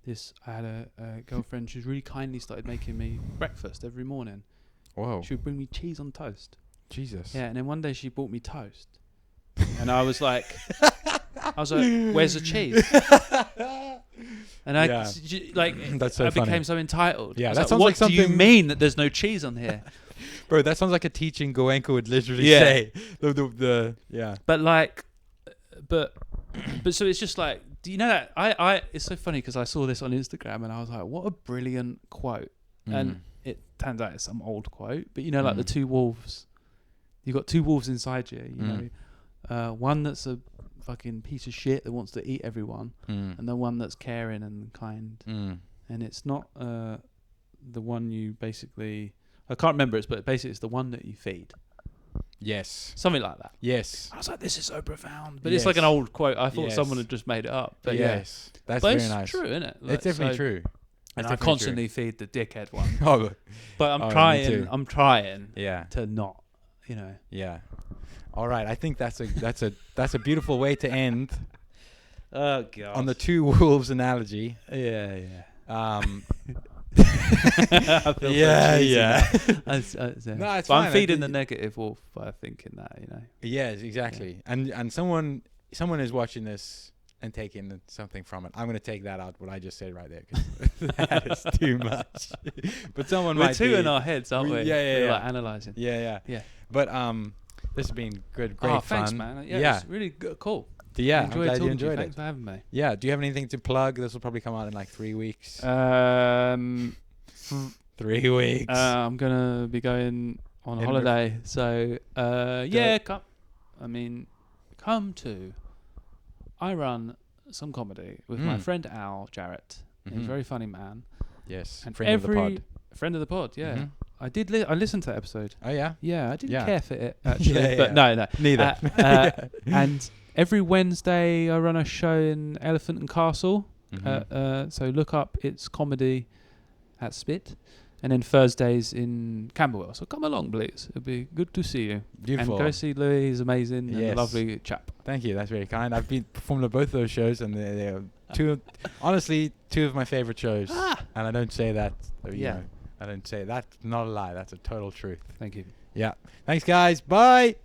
I had a girlfriend. She was really kindly started making me breakfast every morning. Whoa! She would bring me cheese on toast. Jesus. Yeah, and then one day she bought me toast, and I was like, "Where's the cheese?" And that's so I became so entitled. Yeah, that sounds like something. What do you mean that there's no cheese on here, bro? That sounds like a teaching Goenka would literally say. But so it's just like, do you know that I it's so funny because I saw this on Instagram and I was like, what a brilliant quote. And it turns out it's some old quote, but like the two wolves, you've got two wolves inside you, one that's a fucking piece of shit that wants to eat everyone, and the one that's caring and kind, and it's not the one you basically, I can't remember it, but basically it's the one that you feed. Yes. Something like that. Yes. I was like, this is so profound. But it's like an old quote. I thought someone had just made it up. But that's but very it's nice. True, isn't it? It's definitely true. And I constantly feed the dickhead one. But I'm trying to not, Yeah. All right. I think that's a beautiful way to end. Oh god. On the two wolves analogy. Yeah. I feel No, it's fine. I'm feeding the negative wolf by thinking that, Yes, exactly. Yeah. And someone is watching this and taking something from it. I'm going to take that out, what I just said right there, because that is too much. But someone We're might two in our heads, aren't we? Yeah. Like analysing. Yeah. But this has been great fun. Thanks, man. Yeah. It's really good, cool. Yeah, I'm glad you enjoyed it. Thanks for having me. Yeah, do you have anything to plug? This will probably come out in like 3 weeks. 3 weeks. I'm gonna be going on holiday, so come to. I run some comedy with my friend Al Jarrett. He's a very funny man. Yes, and friend of the pod. Yeah. Mm-hmm. I did. I listened to that episode. Oh yeah. Yeah, I didn't care for it actually, but no, neither. And every Wednesday I run a show in Elephant and Castle. So look up It's Comedy at Spit, and then Thursdays in Camberwell. So come along, please. It'll be good to see you. Beautiful. And go see Louis. He's amazing and a lovely chap. Thank you. That's very kind. I've been performed at both those shows, and they're two of my favorite shows. And I don't say that. I don't say that. Not a lie. That's a total truth. Thank you. Yeah. Thanks, guys. Bye.